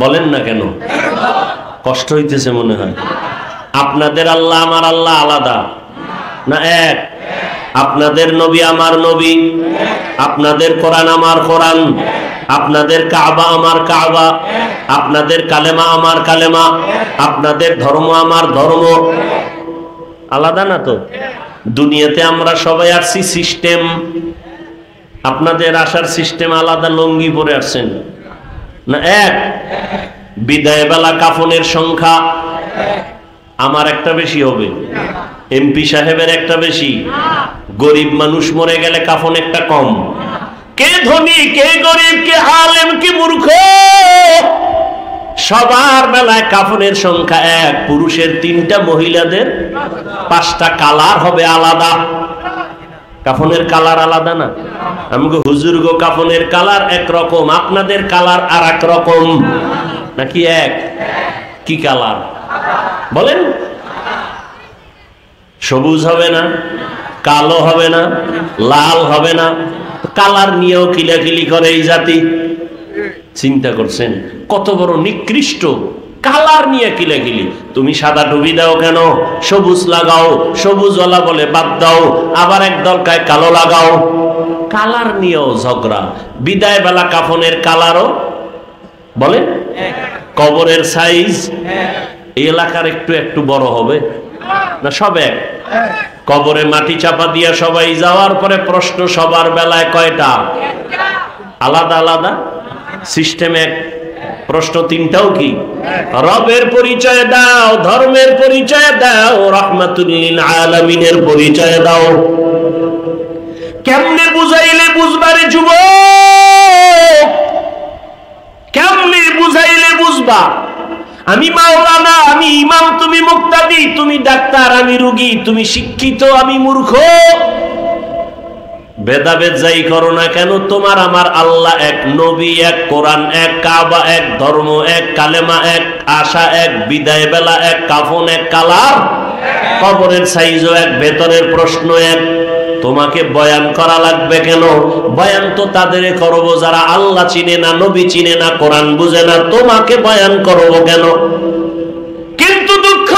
বলেন না কেন? কষ্ট হইতেছে মনে হয়। আপনাদের আল্লাহ আমার আল্লাহ আলাদা না এক? আপনাদের নবী আমার নবী, আপনাদের কোরআন আমার কোরআন, আপনাদের কাবা আমার কাবা, আপনাদের কালেমা আমার কালেমা, আপনাদের ধর্ম আমার ধর্ম। আলাদা না তো? দুনিয়াতে আমরা সবাই আসছি সিস্টেম, আপনাদের আসার সিস্টেম আলাদা। লঙ্গি পরে আসছেন না এক? বিদায় বেলা কাফনের সংখ্যা আমার একটা বেশি হবে, এমপি সাহেবের একটা বেশি, গরিব মানুষ মরে গেলে কাফন একটা কম। কে ধনী, কে গরিব, কে আলেম, কে মূর্খ, সবার বেলায় কাফনের সংখ্যা এক। পুরুষের 3টা, মহিলাদের 5টা। কালার হবে আলাদা। কাফনের কালার আলাদা না? আমাকে হুজুর গো কাফনের কালার একরকম, আপনাদের কালার আর এক রকম নাকি এক? কি কালার বলেন? সবুজ হবে না, কালো হবে না, লাল হবে না? কালার নিয়েও কিলাকিলি করে এই জাতি। চিন্তা করছেন কত বড় নিকৃষ্ট? কালার নিয়ে কিলাকিলি। তুমি সাদা টুপি দাও কেন? সবুজ লাগাও। সবুজওয়ালা বলে বাদ দাও, আবার একদল কায় কালো লাগাও। কালার নিয়েও ঝগড়া। বিদায় বেলা কাফনের কালারও বলে, কবরের সাইজ এই এলাকার একটু একটু বড় হবে না? সব এক? কবরে মাটি চাপা দিয়া সবাই যাওয়ার পরে প্রশ্ন সবার বেলায় কয়টা? আলাদা আলাদা সিস্টেম এক। প্রশ্ন 3টাও কি? রবের পরিচয় দাও, ধর্মের পরিচয় দাও, রাহমাতুল লিল আলামিনের পরিচয় দাও। কেমনে বুঝাইলে বুঝবারে যুবক? কেমনে বুঝাইলে বুঝবা? আমি মাওলানা, আমি ইমাম, তুমি মুক্তাদি, তুমি ডাক্তার, আমি রোগী, তুমি শিক্ষিত, আমি মূর্খ। ভেদাভেদ যাই করো না কেন, তোমার আমার আল্লাহ এক, নবী এক, কোরআন এক, কাবা এক, ধর্ম এক, কালেমা এক, আশা এক, বিদায় বেলা এক, কাফন এক, কালার, কবরের সাইজও এক, ভেতরের প্রশ্ন এক। তোমাকে বয়ান করা লাগবে কেন? বয়ান তো তাদের করব যারা আল্লাহ চিনে না, নবী চিনে না, কোরআন বুঝে না। তোমাকে বয়ান করব কেন? কিন্তু দুঃখ,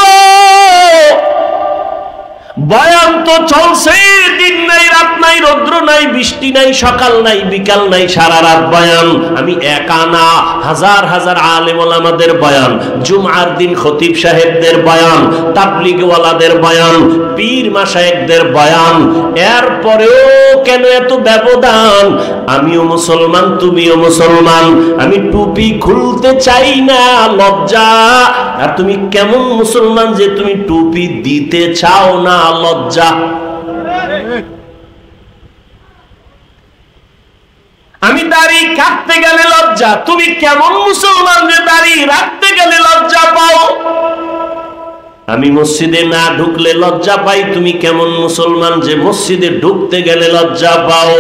বয়ান তো চলছে, দিন নাই রাত নাই, রৌদ্র নাই বৃষ্টি নাই, সকাল নাই বিকাল নাই, সারা রাত বয়ান। আমি একা না, হাজার হাজার আলেম ওলামাদের বয়ান, জুমআর দিন খতিব সাহেবদের বয়ান, তাবলীগ ওয়ালাদের বয়ান, পীর মাশায়েখদের বয়ান। এরপরেও কেন এত ব্যবধান? আমিও মুসলমান, তুমিও মুসলমান, আমি টুপি খুলতে চাই না, লজ্জা। আর তুমি কেমন মুসলমান যে তুমি টুপি দিতে চাও না, লজ্জা। আমি দাড়ি কাটতে গেলে লজ্জা, তুমি কেমন মুসলমান যে দাড়ি রাখতে গেলে লজ্জা পাও? আমি মসজিদে না ঢুকলে লজ্জা পাই, তুমি কেমন মুসলমান যে মসজিদে ঢুকতে গেলে লজ্জা পাও?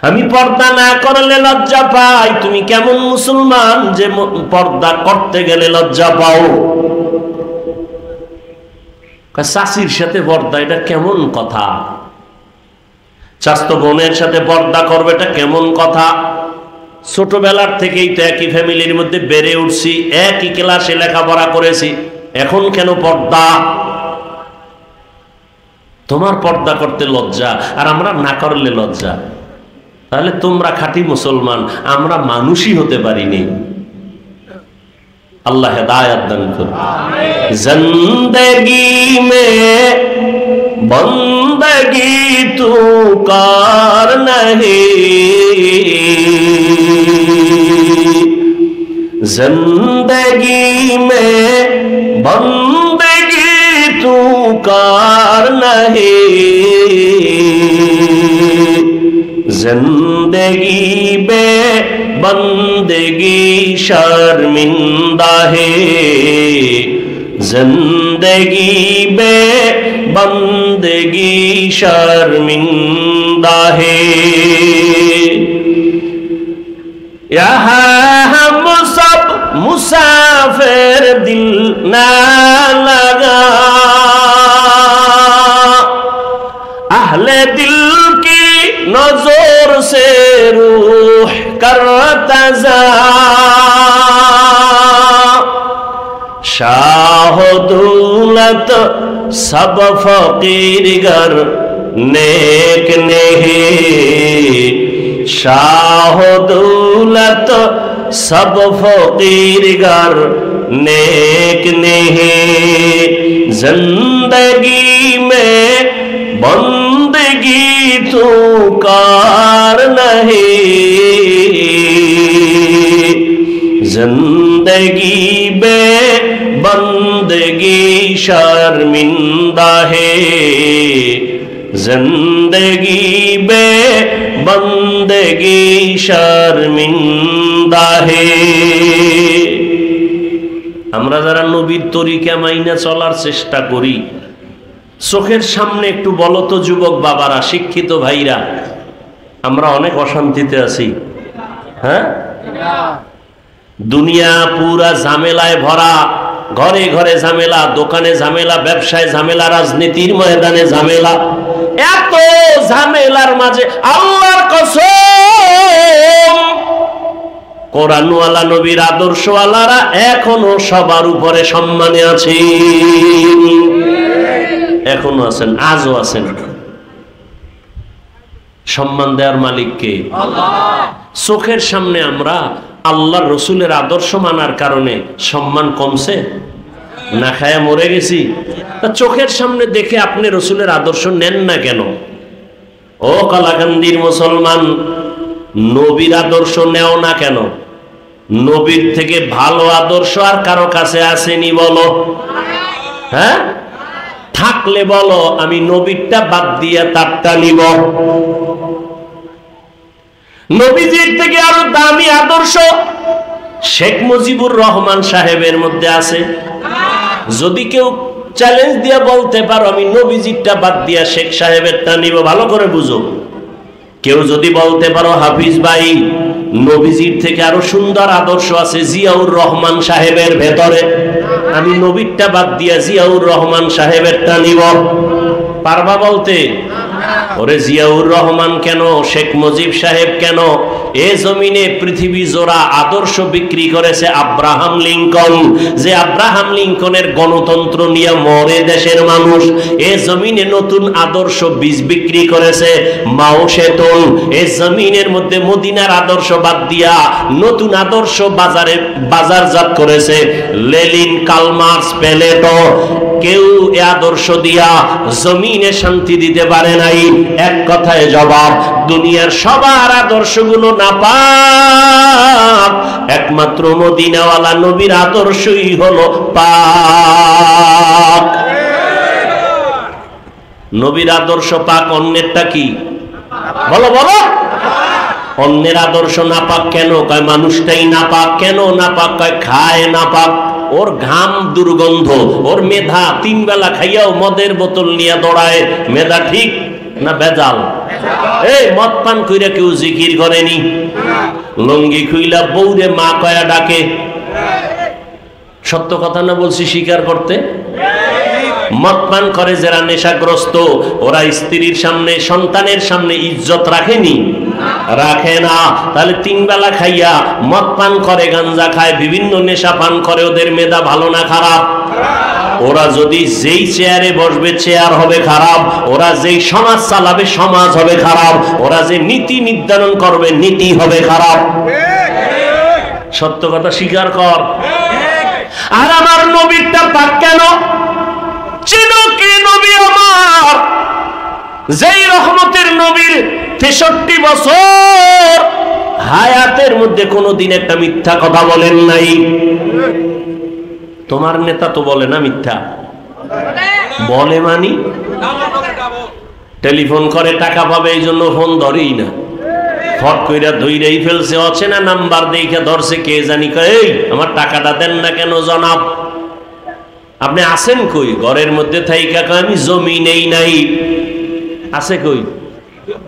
আমি পর্দা না করলে লজ্জা পাই, তুমি কেমন মুসলমান যে পর্দা করতে গেলে লজ্জা পাও? চাচির সাথে পর্দা, এটা কেমন কথা? চাচতো বোনের সাথে পর্দা করবে, এটা কেমন কথা? ছোটবেলার থেকেই তো একই ফ্যামিলির মধ্যে বেড়ে উঠছি, একই ক্লাসে লেখাপড়া করেছি, এখন কেন পর্দা? তোমার পর্দা করতে লজ্জা আর আমরা না করলে লজ্জা। তাহলে তোমরা খাঁটি মুসলমান, আমরা মানুষই হতে পারিনি। আল্লাহ হেদায়েত দান করুন। জিন্দেগি মে বন্দগি তু কর নহি, जिंदगी में बंदगी तू कार नहीं, जिंदगी बे बंदगी शर्मिंदा है, जिंदगी बे बंदगी शर्मिंदा है। यहाँ हम सब मुसाफिर दिल ना लगा, अहले दिल की नजर से रूह करता जा, शाह दौलत सब फकीर गर नेक नहीं, शाह दौलत सब फकीर गर नेक नहीं, जिंदगी में बंदगी तू कार नहीं, जिंदगी बे बंदगी शर्मिंदा है, जिंदगी बे बंदगी शर्मिंदा है। আমরা যারা নবীর তরিকা মাইনা চলার চেষ্টা করি, চোখের সামনে একটু বলো তো যুবক বাবারা, শিক্ষিত ভাইরা, আমরা অনেক অশান্তিতে আছি। হ্যাঁ, দুনিয়া পুরা ঝামেলায় ভরা, ঘরে ঘরে ঝামেলা, দোকানে ঝামেলা, ব্যবসায় ঝামেলা, রাজনীতির ময়দানে ঝামেলা। এত ঝামেলার মাঝে আল্লাহর কসম, কোরআনওয়ালা নবীর আদর্শওয়ালারা এখনো সবার উপরে সম্মানে আছে, এখনো আছেন, আজও আছেন। সম্মান দেওয়ার মালিক কে? আল্লাহ। চোখের সামনে আমরা আল্লাহর রসুলের আদর্শ মানার কারণে সম্মান কমছে না খায়া মরে গেছি? তা চোখের সামনে দেখে আপনি রসুলের আদর্শ নেন না কেন? ও কালাকান্দির মুসলমান, নবীর আদর্শ নেও না কেন? নবীর থেকে ভালো আদর্শ আর কারো কাছে আসেনি বলো? হ্যাঁ, থাকলে বলো, আমি নবীরটা বাদ দিয়ে তারটা নিব। নবীজির থেকে আরো দামি আদর্শ শেখ মুজিবুর রহমান সাহেবের মধ্যে আছে। যদি কেউ চ্যালেঞ্জ দিয়ে বলতে পারো আমি নবীজিরটা বাদ দিয়া শেখ সাহেবেরটা নিব, ভালো করে বুঝো। কেউ যদি বলতে পারো হাফিজ ভাই নবীজির থেকে আরো সুন্দর আদর্শ আছে জিয়াউর রহমান সাহেবের ভেতরে, আমি নবীরটা বাদ দিয়া জিয়াউর রহমান সাহেবেরটা নিব, পারবা বলতে? ওরে জিয়াউর রহমান কেন, শেখ মুজিব সাহেব কেন, এ জমিনে পৃথিবী জোড়া আদর্শ বিক্রি করেছে আব্রাহাম লিঙ্কন, যে আব্রাহাম লিঙ্কনের গণতন্ত্র নিয়ে মরে দেশের মানুষ। এ জমিনে নতুন আদর্শ বীজ বিক্রি করেছে মাও সেতুন। এ জমিনের মধ্যে মদিনার আদর্শ বাদ দিয়া নতুন আদর্শ বাজারজাত করেছে লেনিন, কার্ল মার্কস, প্লেটো। কেউ এ আদর্শ দিয়া জমিনে শান্তি দিতে পারে নাই। এক কথায় জবাব, দুনিয়ার সবার আদর্শগুলো নাপাক, একমাত্র মদিনাওয়ালা নবীর আদর্শই হলো পাক। নবীর আদর্শ পাক, অন্যেরটা কি? বলো বলো। অন্যের আদর্শ নাপাক কেন? কয় মানুষটাই নাপাক। কেন নাপাক? কয় খায় নাপাক, ওর ঘাম দুর্গন্ধ, ওর মেধা, তিন বেলা খাইয়াও মদের বোতল নিয়ে দৌড়ায়। মেধা ঠিক না বেজাল? এই মদ পান কইরা কেউ জিকির করেনি, লঙ্গি খুইলা বউরে মা কয়া ডাকে। সত্য কথা না বলছি স্বীকার করতে? মদ পান করে যারা নেশাগ্রস্ত, ওরা স্ত্রীর সামনে, সন্তানের সামনে ইজ্জত রাখেনি? রাখে না। তাহলে তিন বেলা খাইয়া মদ পান করে, গাঞ্জা খায়, বিভিন্ন নেশা পান করে, ওদের মেধা ভালো না খারাপ? ওরা যদি যেই চেয়ারে বসবে চেয়ার হবে খারাপ, ওরা যেই সমাজ চালাবে সমাজ হবে খারাপ, ওরা যে নীতি নির্ধারণ করবে নীতি হবে খারাপ। সত্য কথা স্বীকার কর। আর আমার নবীরটা পাক কেন? চিনো কি নবী আমার? যেই রহমতের নবীর 63 বছর হায়াতের মধ্যে কোনোদিন একটা মিথ্যা কথা বলেন নাই। তোমার নেতা তো বলে না মিথ্যা, বলে মানি টেলিফোন করে টাকা পাবে এই জন্য ফোন ধরেই না, ফট কইরা ধইরাই ফেলছে, অচেনা নাম্বার দেখে ধরছে, কে জানি এই আমার টাকাটা দেন না কেন জনাব। আপনি আছেন কই? ঘরের মধ্যে থাইকা আমি জমি নেই নাই, আছে কই?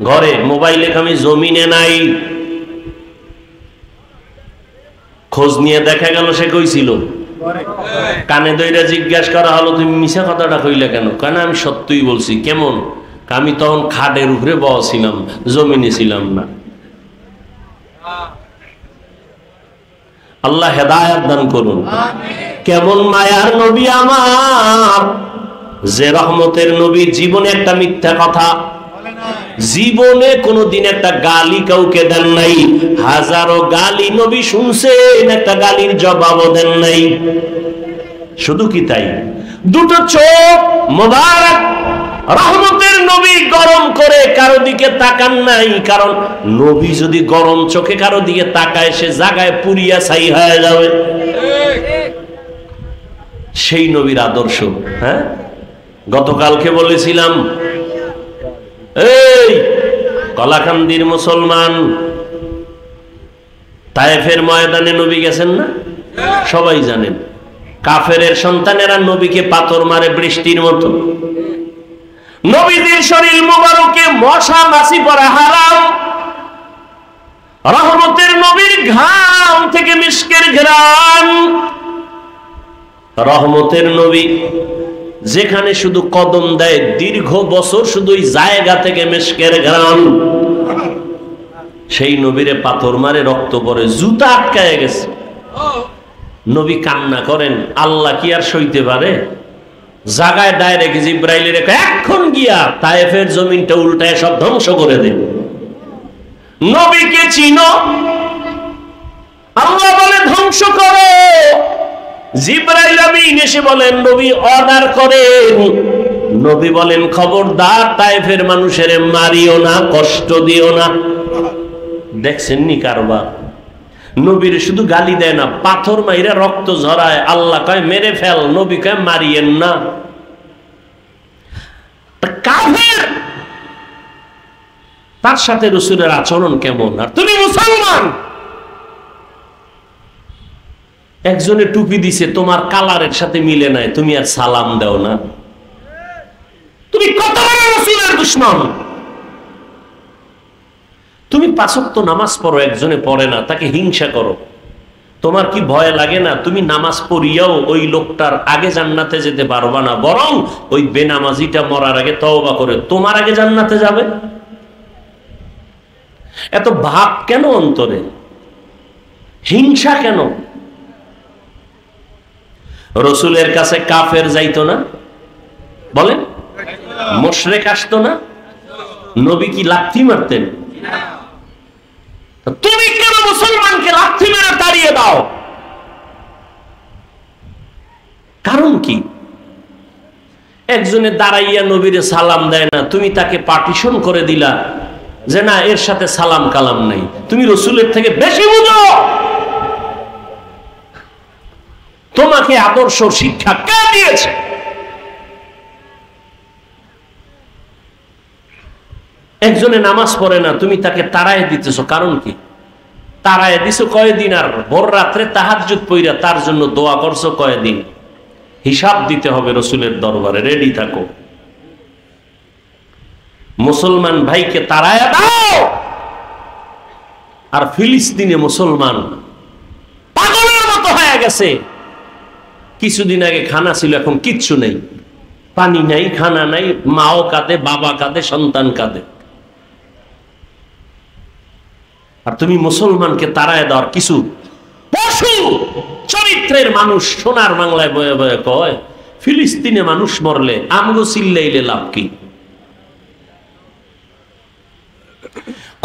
ঘরে। মোবাইলে আমি জমিনে নাই। খোঁজ নিয়ে দেখা গেল সে কইছিল, কানে দইরা জিজ্ঞাসা করা হলো তুমি মিছা কথাটা কইলে কেন? কেন আমি সত্যই বলছি। কেমন? আমি তখন খাটের উপরে বসছিলাম, জমিনে ছিলাম না। আল্লাহ হেদায়েত দান করুন। কেমন মায়ার নবী আমার, যে রহমতের নবী, জীবনে একটা মিথ্যা কথা, জীবনে কোনদিন একটা গালি কাউকে দেন নাই। হাজারো গালি নবী শুনছেন, একটা গালির জবাবও দেন নাই। শুধু কি তাই, দুটো চোখ মোবারক রহমতের নবী গরম করে কারো দিকে তাকান নাই। কারণ নবী যদি গরম চোখে কারো দিকে তাকায়, সে জায়গায় পুরিয়া ছাই হয়ে যাবে। সেই নবীর আদর্শ। হ্যাঁ, গতকালকে বলেছিলাম, এই কলাকান্দির মুসলমান, তায়েফের ময়দানে নবী গেছেন না? সবাই জানেন। কাফেরের সন্তানেরা নবীকে পাথর মারে বৃষ্টির মতো। নবীদের শরীর মুবারকে মশা মাছি পড়া হারাম। রহমতের নবীর ঘাম থেকে মিশকের ঘ্রাণ। রহমতের নবী যেখানে শুধু কদম দেয়, দীর্ঘ বছর শুধু ওই জায়গা থেকে মিশকের ঘ্রাণ। সেই নবীরে পাথর মারে, রক্ত পড়ে, জুতা আটকায় গেছে। নবী কান্না করেন, আল্লাহ কি আর সইতে পারে? জাগায় ডাইরেক্ট জিব্রাইলের এখন গিয়া তায়েফের জমিনটা উল্টায় সব ধ্বংস করে দেন। নবীকে চিনো? আল্লাহ বলে ধ্বংস করো। জিব্রাইল আমিন এসে বলেন নবী অর্ডার করেন। নবী বলেন খবরদার তায়েফের মানুষের মারিও না, কষ্ট দিও না। দেখছেন নি কারবার? নবীর শুধু গালি দেয় না, পাথর মাইরা রক্ত ঝরায়। আল্লাহ কয় মেরে ফেল, নবী কয় মারিয়েন না। কাফের, তার সাথে রাসূলের আচরণ কেমন? আর তুমি মুসলমান, একজনে টুপি দিছে, তোমার কালারের সাথে মিলে নাই, তুমি আর সালাম দাও না। তুমি কত বড় রাসূলের দুশমন। তুমি ৫ ওয়াক্ত নামাজ পড়ো, একজনে পড়ে না, তাকে হিংসা করো। তোমার কি ভয় লাগে না? তুমি নামাজ পড়িয়াও ওই লোকটার আগে জান্নাতে যেতে পারবা না, বরং ওই বেনামাজিটা মরার আগে তওবা করে তোমার আগে জান্নাতে যাবে। এত ভাব কেন অন্তরে? হিংসা কেন? রসুলের কাছে কাফের যাইতো না? বলেন, মুশরিক আসতো না? নবী কি লাথি মারতেন? তুমি কেন মুসলমানকে লাথি মেরে তাড়িয়ে দাও? কারণ কি? একজনে দাঁড়াইয়া নবীরে সালাম দেয় না, তুমি তাকে পার্টিশন করে দিলা যে না, এর সাথে সালাম কালাম নাই। তুমি রসুলের থেকে বেশি বুঝো। তোমাকে আদর্শ শিক্ষা কে দিয়েছে? একজনে নামাজ পড়ে না, তুমি তাকে তাড়ায় দিতেছো, কারণ কি? তাড়ায় দিছো কয়দিন, আর ভোর রাত্রে তাহাজ্জুদ পইরা তার জন্য দোয়া করছো কয়দিন? হিসাব দিতে হবে রসুলের দরবারে, রেডি থাকো। মুসলমান ভাইকে তাড়ায় দাও। আর ফিলিস্তিনে মুসলমান পাগলের মতো হয়ে গেছে। কিছুদিন আগে খানা ছিল, এখন কিচ্ছু নেই, পানি নাই, খানা নাই, মাও কাঁদে, বাবা কাঁদে, সন্তান কাঁদে। আর তুমি মুসলমানকে তাড়ায় দেওয়ার কিছু পশু চরিত্রের মানুষ সোনার বাংলায় বয়ে বয়ে কয় ফিলিস্তিনে মানুষ মরলে আমগো চিল্লাইলে লাভ কি?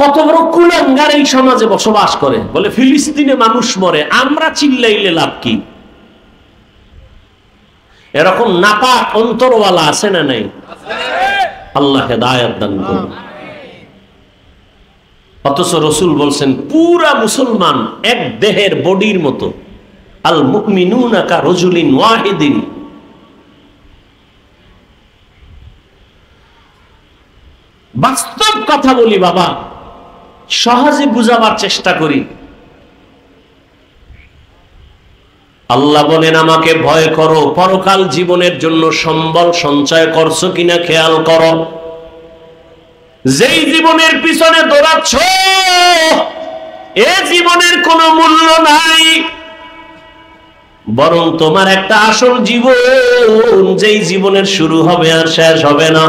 কত বড় কুলাঙ্গার এই সমাজে বসবাস করে, বলে ফিলিস্তিনে মানুষ মরে, আমরা চিল্লাইলে লাভ কি? এরকম নাপাক অন্তরওয়ালা আছে না নাই? আল্লাহ হেদায়েত দান করুন। অথচ রসুল বলছেন পুরা মুসলমান এক দেহের বডির মতো। আল মুমিনুনা কা রাজুলিন ওয়াহিদিন। বাস্তব কথা বলি বাবা, সহজে বুঝাবার চেষ্টা করি। আল্লাহ বলেন আমাকে ভয় করো, পরকাল জীবনের জন্য সম্বল সঞ্চয় করছো কিনা খেয়াল করো। যেই জীবনের পিছনে দৌড়াচ্ছ এ জীবনের কোনো মূল্য নাই, বরং তোমার একটা আসল জীবন, যেই জীবনের শুরু হবে আর শেষ হবে না,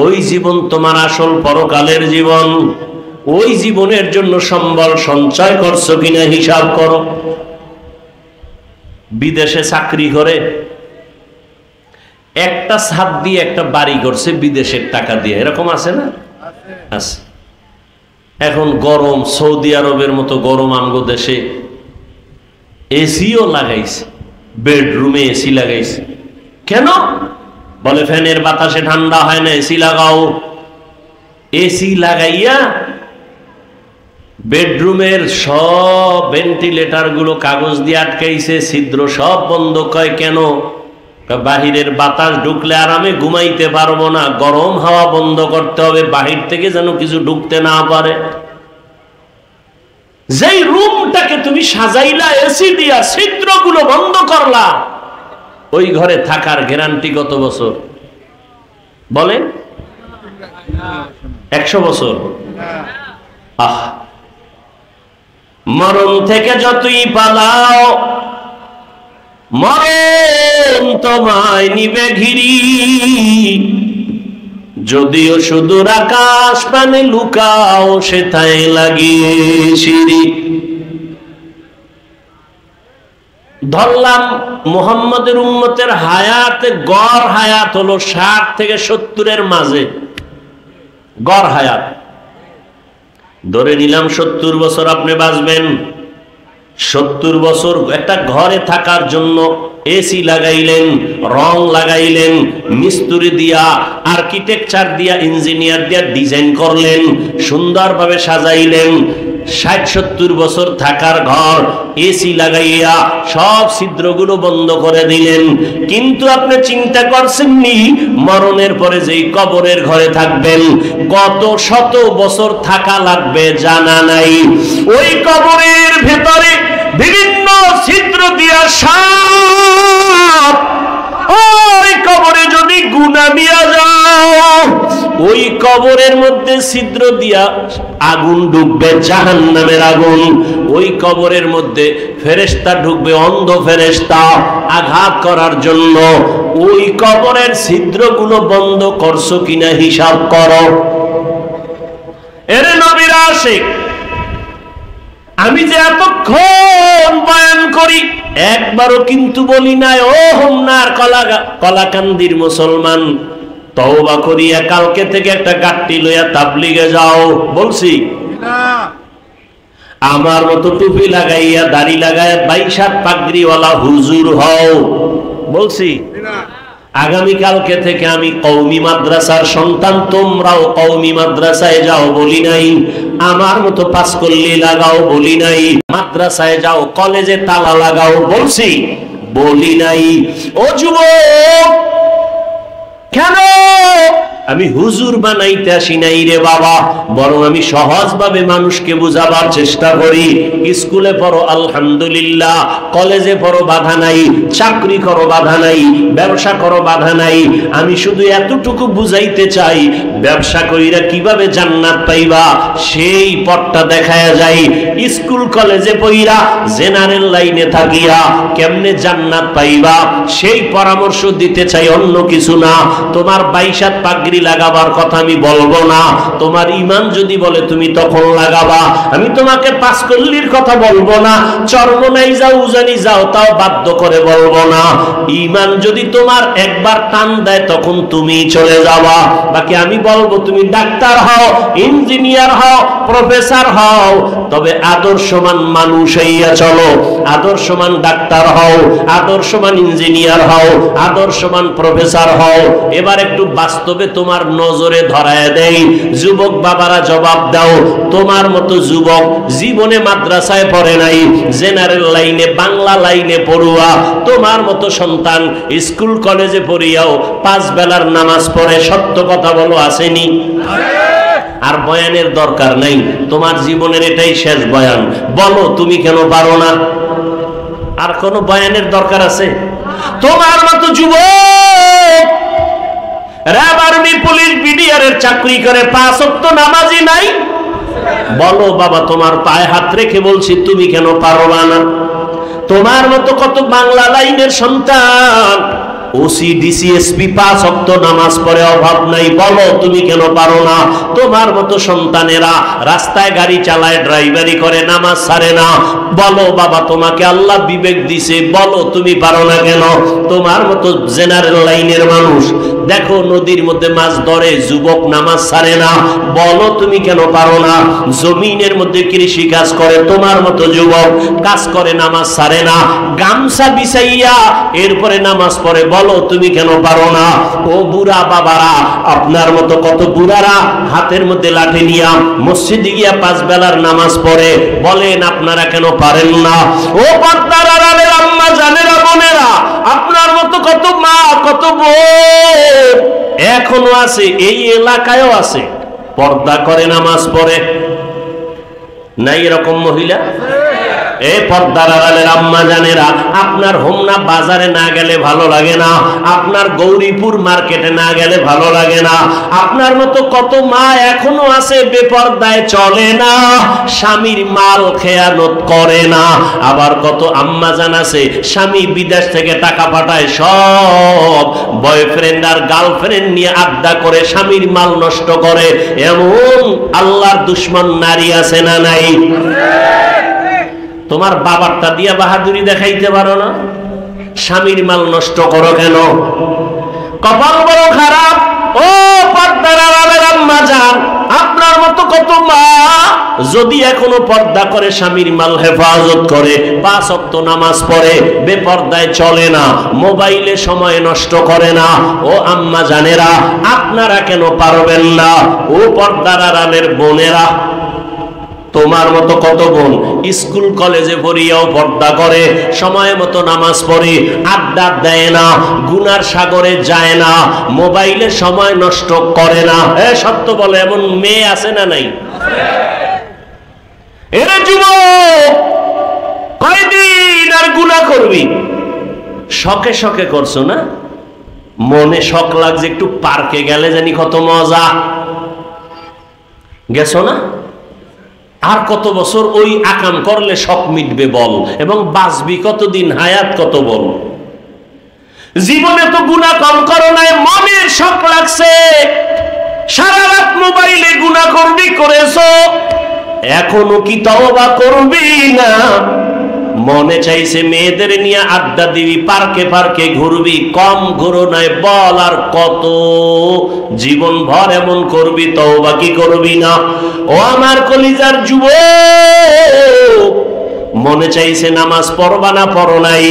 ওই জীবন তোমার আসল পরকালের জীবন। ওই জীবনের জন্য সম্বল সঞ্চয় করছো কিনা হিসাব করো। বিদেশে চাকরি করে একটা ছাদ দিয়ে একটা বাড়ি করছে বিদেশের টাকা দিয়ে, এরকম আছে না? আছে। এখন গরম, সৌদি আরবের মতো গরম আমগো দেশে এসিও লাগাইছে, বেডরুমে এসি লাগাইছে। কেন? বলে ফ্যানের বাতাসে ঠান্ডা হয় না, এসি লাগাও। এসি লাগাইয়া বেডরুমের সব ভেন্টিলেটর গুলো কাগজ দিয়ে আটকাইছে, ছিদ্র সব বন্ধ। কয় কেন? বাহিরের বাতাস ঢুকলে আরামে ঘুমাইতে পারবো না, গরম হাওয়া বন্ধ করতে হবে, বাহির থেকে যেন কিছু ঢুকতে না পারে। যেই রুমটাকে তুমি সাজাইলা এসি দিয়া, ছিদ্রগুলো বন্ধ করলা, ওই ঘরে থাকার গ্যারান্টি কত বছর বলেন? 100 বছর। আহ, মরণ থেকে যতই পালাও মরণ তোমায় নিবে ঘিরি। যদিও সুদূর আকাশ পানে লুকাও, সেথায় লাগিয়ে সিঁড়ি। ধরলাম মুহাম্মদের উম্মতের হায়াতে গড় হায়াত হলো 60 থেকে 70-এর মাঝে, গড় হায়াত। ধরে নিলাম 70 বছর আপনি বাঁচবেন। 70 বছর একটা ঘরে থাকার জন্য এসি লাগাইলেন, রং লাগাইলেন, মিস্ত্রি দিয়া, আর্কিটেকচার দিয়া, ইঞ্জিনিয়ার দিয়া ডিজাইন করলেন, সুন্দরভাবে সাজাইলেন। 60-70 বছর থাকার ঘর এসি লাগাইয়া সব ছিদ্রগুলো বন্ধ করে দিলেন। কিন্তু আপনি চিন্তা করছেননি মরণের পরে যেই কবরের ঘরে থাকবেন কত শত বছর থাকা লাগবে জানা নাই। ওই কবরের ভেতরে বিভিন্ন ছিদ্র দিয়া সাপ, ওই কবরে যদি গুনাহ দিয়া যাও, ওই কবরের মধ্যে ছিদ্র দিয়া আগুন ঢুকবে, জাহান্নামের আগুন। ওই কবরের মধ্যে ফেরেশতা ঢুকবে, অন্ধ ফেরেশতা, আঘাত করার জন্য। ওই কবরের ছিদ্রগুলো বন্ধ করছো কিনা হিসাব করো। এরে নবীর আশিক, আমি যে এতক্ষণ বয়ান করি একবারও কিন্তু বলি নাই ও হোমনার কলাকান্দির মুসলমান, তওবা করিয়া কালকে থেকে একটা গাট্টি লইয়া তাবলিগে যাও, বলছি? আমার মতো টুপি লাগাইয়া দাড়ি লাগাইয়া 22 পাগড়িওয়ালা হুজুর হও, বলছি? আগামী কালকে থেকে আমি কওমি মাদ্রাসার সন্তান, তোমরাও কওমি মাদ্রাসায় যাও, বলি নাই? আমার মতো পাঁচকল্লি লাগাও, বলি নাই? মাদ্রাসায় যাও, কলেজে তালা লাগাও, বলছি? বলি নাই? ও যুবক, কেন আমি হুজুর বানাইতে আসি নাই রে বাবা, বরং আমি সহজভাবে মানুষকে বুঝাবার চেষ্টা করি। স্কুলে পড়ো আলহামদুলিল্লাহ, কলেজে পড়ো বাধা নাই, চাকরি করো বাধা নাই, ব্যবসা করো বাধা নাই। আমি শুধু এতটুকু বুঝাইতে চাই, ব্যবসা কইরা কিভাবে জান্নাত পাইবা সেই পথটা দেখায়া যায়। স্কুল কলেজে পড়িরা জেনারেল লাইনে থাকিয়া কেমনে জান্নাত পাইবা সেই পরামর্শ দিতে চাই, অন্য কিছু না। তোমার 22 পাগড়ি লাগাবার কথা আমি বলবো না। তোমার ঈমান যদি বলে তুমি তখন লাগাবা। আমি তোমাকে পাঁচকল্লির কথা বলবো না। চরমনাই যাও, উজানি যাও, তাও বাধ্য করে বলবো না। ঈমান যদি তোমার একবার টান দেয় তখন তুমি চলে যাবা। বাকি আমি বলবো তুমি ডাক্তার হও, ইঞ্জিনিয়ার হও, প্রফেসর হও, তবে আদর্শমান মানুষ হইয়া চলো। আদর্শমান ডাক্তার হও, আদর্শমান ইঞ্জিনিয়ার হও, আদর্শমান প্রফেসর হও। এবার একটু বাস্তবে তোমার নজরে ধরায় দেই। যুবক বাবারা জবাব দাও, তোমার মতো যুবক জীবনে মাদ্রাসায় পড়ে নাই, জেনারেল লাইনে বাংলা লাইনে পড়ুয়া, তোমার মতো সন্তান স্কুল কলেজে পড়িয়াও 5 বেলার নামাজ পড়ে, সত্য কথা বলো আসেনি? আর বয়ানের দরকার নাই, তোমার জীবনের এটাই শেষ বয়ান, বলো তুমি কেন পারো না? আর কোন বয়ানের দরকার আছে? তোমার মতো যুবক র্যাব, আর্মি, পুলিশ, বিডিআর এর চাকরি করে 5 ওয়াক্ত নামাজি নাই, বলো বাবা তোমার পায়ে হাত রেখে বলছি তুমি কেন পারো না? তোমার মতো কত বাংলা লাইনের সন্তান ওসি ডিসিএসপি 5 ওয়াক্ত নামাজ পড়ে, অভাব নাই, বলো তুমি কেন পারো না? তোমার মতো সন্তানেরা রাস্তায় গাড়ি চালায়, ড্রাইভারি করে, নামাজ ছাড়ে না, বলো বাবা তোমাকে আল্লাহ বিবেক দিছে, বলো তুমি পারো না কেন? তোমার মতো জেনারেল লাইনের মানুষ দেখো নদীর মধ্যে মাছ ধরে, যুবক নামাজ ছাড়ে না, বলো তুমি কেন পারো না? জমিনের মধ্যে কৃষি কাজ করে, তোমার মতো যুবক কাজ করে, নামাজ ছাড়ে না, গামছা বিছাইয়া এরপরে নামাজ পড়ে, বলো তুমি কেন পারো না? ও বুড়া বাবারা, আপনার মতো কত বুড়ারা হাতের মধ্যে লাঠি নিয়া মসজিদে গিয়া 5 বেলার নামাজ পড়ে, বলেন আপনারা কেন পারেন না? ও পর্দার আড়ালের আম্মা জানেরা, বোনেরা, আপনার মতো কত মা কত বোন এখনো আছে, এই এলাকায়ও আছে, পর্দা করে নামাজ পড়ে, নাই এরকম মহিলা? এই পর্দার আড়ালের আম্মা জানেরা, আপনার হোমনা বাজারে না গেলে ভালো লাগে না, আপনার গৌরীপুর মার্কেটে না গেলে ভালো লাগে না, আপনার মতো কত মা এখনো আছে বেপর্দায় চলে না, স্বামীর মাল খেয়ানত করে না, আবার কত আম্মা জান আছে স্বামী বিদেশ থেকে টাকা পাঠায়, সব বয়ফ্রেন্ড আর গার্লফ্রেন্ড নিয়ে আড্ডা করে স্বামীর মাল নষ্ট করে, এমন আল্লাহর দুশ্মন নারী আছে না নাই? তোমার বাবারটা দিয়া বাহাদুরি দেখাইতে পারো না, স্বামীর মাল নষ্ট করো কেন? কপাল বড় খারাপ। ও পর্দার আড়ালের আম্মা জান, আপনার মতো কত মা যদি এখনো পর্দা করে স্বামীর মাল হেফাজত করে, 5 ওয়াক্ত নামাজ পড়ে, বেপর্দায় চলে না, মোবাইলে সময় নষ্ট করে না, ও আম্মা জানেরা আপনারা কেন পারবেন না? ও পর্দার আড়ালের বোনেরা, তোমার মতো কত বোন স্কুল কলেজে পড়িয়াও পর্দা করে, সময় মতো নামাজ পড়ে, আড্ডা দেয় না, গুনার সাগরে যায় না, মোবাইলে সময় নষ্ট করে না, সত্য বলে এমন মেয়ে আছে না নাই? এরে যুবক, কয়দিন আর গুনাহ করবি? শখে শখে করছো না, মনে শখ লাগছে একটু পার্কে গেলে জানি কত মজা, গেছো না? আর কত বছর ওই আকাম করলে শখ মিটবে বল, এবং বাঁচবি কতদিন, হায়াত কত বল? জীবনে তো গুনাহ কম করো নাই, মনের শখ লাগছে, সারা রাত মোবাইলে গুনাহ করবি, করেছো, এখনো কি তওবা করবি না? মনে চাইছে মেয়েদের নিয়ে আড্ডা দিবি, পার্কে পার্কে ঘুরবি, কম ঘুরো নাই, বল আর কত জীবন ভর এমন করবি, তওবা কি করবি না? ও আমার কলিজার যুবক, মনে চাইছে নামাজ পড়বা না, পড়ো নাই,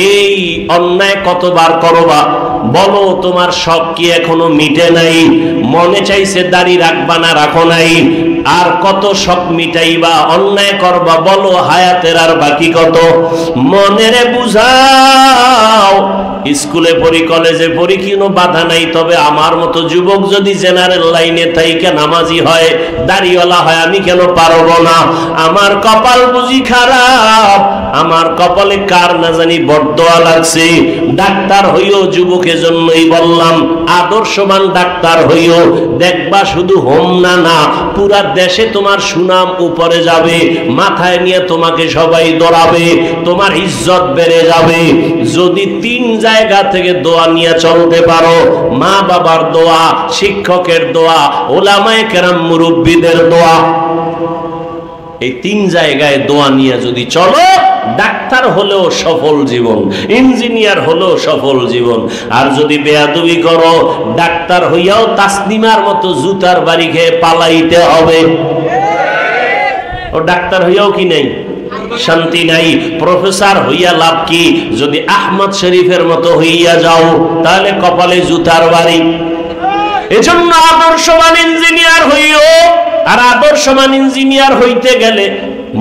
এই অন্যায় কতবার করবা, বলো তোমার শখ কি এখনো মিটে নাই? মনে চাইছে দাড়ি রাখবা না, রাখো নাই, আর কত শখ মিটাইবা, অন্যায় করবা, বলো হায়াতের আর বাকি কত? মনেরে বুঝাও, স্কুলে পড়ি কলেজে পড়ি কোনো বাধা নাই, তবে আমার মতো যুবক যদি জেনারেল লাইনে থাইকা নামাজি হয়, দাড়িওয়ালা হয়, আমি কেন পারবো না? আমার কপাল বুঝি খারাপ, আমার কপালে কার না জানি বরদোয়া লাগছে। ডাক্তার হইও, যুবকের জন্যই বললাম, আদর্শবান ডাক্তার হইও, দেখবা শুধু হোমনা না, পুরা দেশে তোমার সুনাম উপরে যাবে, মাথায় নিয়ে তোমাকে সবাই দৌড়াবে, তোমার ইজ্জত বেড়ে যাবে। যদি 3 জায়গা থেকে দোয়া নিয়ে চলতে পারো, মা বাবার দোয়া, শিক্ষকের দোয়া, ওলামায়ে কেরাম মুরব্বিদের দোয়া, এই 3 জায়গায় দোয়া নিয়ে যদি চলো, ডাক্তার হলেও সফল জীবন, ইঞ্জিনিয়ার হলেও সফল জীবন। আর যদি বেয়াদবি করো, ডাক্তার হইয়াও তাসনিমার মতো জুতার বাড়ি খেয়ে পালাইতে হবে। ও ডাক্তার হইয়াও কি নেই, শান্তি নাই। প্রফেসর হইয়া লাভ কি? যদি আহমদ শরীফের মতো হইয়া যাও, তাহলে কপালে জুতার বাড়ি। এজন্য আদর্শবান ইঞ্জিনিয়ার হইও। আর আদর্শবান ইঞ্জিনিয়ার হইতে গেলে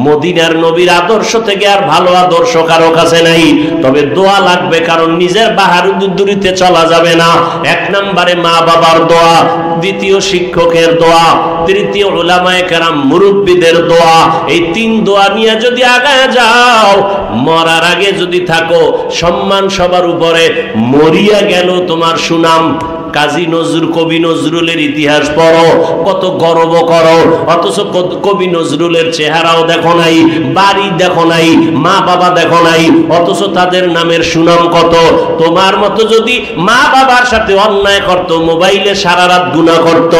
মদিনার নবীর আদর্শ থেকে আর ভালো আদর্শ কারো কাছে নাই। তবে দোয়া লাগবে, কারণ নিজের বাহাদুরিতে চলা যাবে না। এক নম্বরে মা বাবার দোয়া, দ্বিতীয় শিক্ষকের দোয়া, তৃতীয় উলামায়ে কেরাম মুরব্বীদের দোয়া। এই তিন দোয়া নিয়ে যদি আগায় যাও, মরার আগে যদি থাকো, সম্মান সবার উপরে, মরিয়া গেল তোমার সুনাম। কাজী নজরুল, কবি নজরুলের ইতিহাস পড়ো, কত গর্ব করো, অথচ কবি নজরুলের চেহারাও দেখো নাই, বাড়ি দেখো নাই, মা বাবা দেখো নাই, অথচ তাদের নামের সুনাম কত। তোমার মতো যদি মা বাবার সাথে অন্যায় করত, মোবাইলে সারা রাত গুনাহ করত,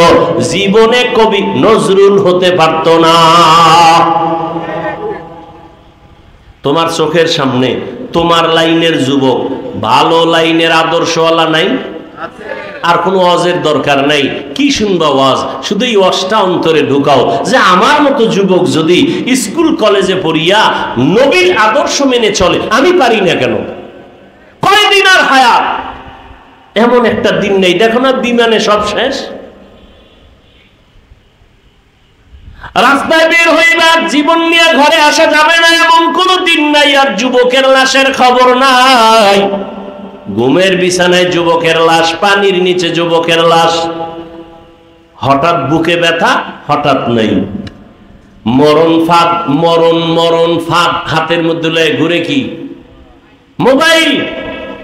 জীবনে কবি নজরুল হতে পারত না। তোমার চোখের সামনে তোমার লাইনের যুবক, ভালো লাইনের আদর্শওয়ালা নাই? আর কোনো ওয়াজের দরকার নাই। কি শুনবা ওয়াজ? শুধু এই ওয়াজটা অন্তরে ঢুকাও যে আমার মতো যুবক যদি স্কুল কলেজে পড়িয়া নবীর আদর্শ মেনে চলে, আমি পারি না কেন? কয়দিন আর হায়াত, এমন একটা দিন নেই, দেখো না বিমানে সব শেষ। রাস্তায় বের হইবা, জীবন নিয়ে ঘরে আসা যাবে না, এমন কোনো দিন নাই আর যুবকের লাশের খবর নাই। ঘুমের বিছানায় যুবকের লাশ, পানির নিচে যুবকের লাশ, হঠাৎ বুকে ব্যথা, হঠাৎ নাই, মরণ ফাঁদ, মরণ ফাঁদ হাতের মধ্যে লয়ে ঘুরে কি? মোবাইল।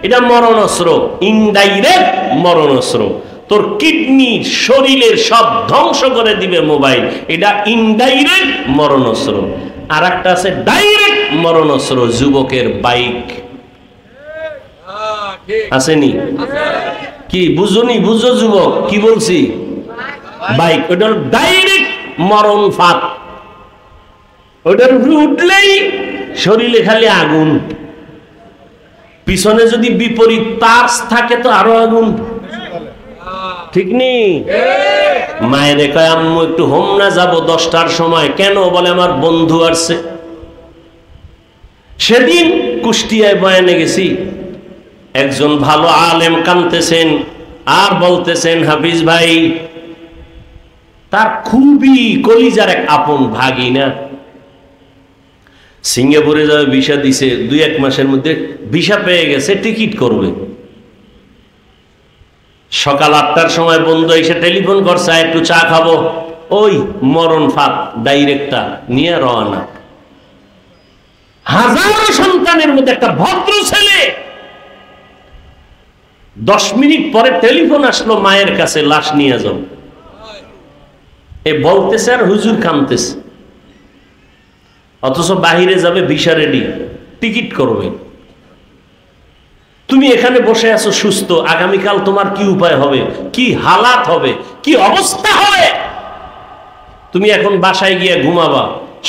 এটা মরণ অস্ত্র, ইনডাইরেক্ট মরণ অস্ত্র। তোর কিডনি, শরীরের সব ধ্বংস করে দিবে মোবাইল, এটা ইনডাইরেক্ট মরণ অস্ত্র। আর একটা আছে ডাইরেক্ট মরণ অস্ত্র, যুবকের বাইক। আসেনি? কি বুঝুনি? বুঝো যুবক কি বলছি? বাইক, ওটা ডাইরেক্ট মরণ ফাঁদ। ওটার উঠলেই শরীরে খালি আগুন, পিছনে যদি বিপরীত তার থাকে তো আরো আগুন। ঠিক নেই? মায়ের কয় আম্মু একটু হোমনা যাব 10টার সময়। কেন? বলে আমার বন্ধু আসছে। সেদিন কুষ্টিয়ায় বয়ানে গেছি, একজন ভালো আলেম কাঁদতেছেন আর বলতেছেন, হাফিজ ভাই তার খুবই কলিজার এক আপন ভাগিনা সিঙ্গাপুরে যাবে, ভিসা দিছে, 2-1 মাসের মধ্যে ভিসা পেয়ে গেছে, টিকিট করবে। সকাল 8টার সময় বন্ধু এসে টেলিফোন করছে, একটু চা খাবো। ওই মরণ ফাঁদ ডাইরেক্টটা নিয়ে রওনা। হাজারো সন্তানের মধ্যে একটা ভদ্র ছেলে, 10 মিনিট পরে টেলিফোন আসলো মায়ের কাছে, লাশ নিয়ে যাও। এ বলতেছে আর হুজুর কাঁদতেছে, অথচ বাহিরে যাবে, ভিসা রেডি, টিকিট করবে। তুমি এখানে বসে আছো সুস্থ, আগামীকাল তোমার কি উপায় হবে, কি হালাত হবে, কি অবস্থা হবে? তুমি এখন বাসায় গিয়ে ঘুমাবা,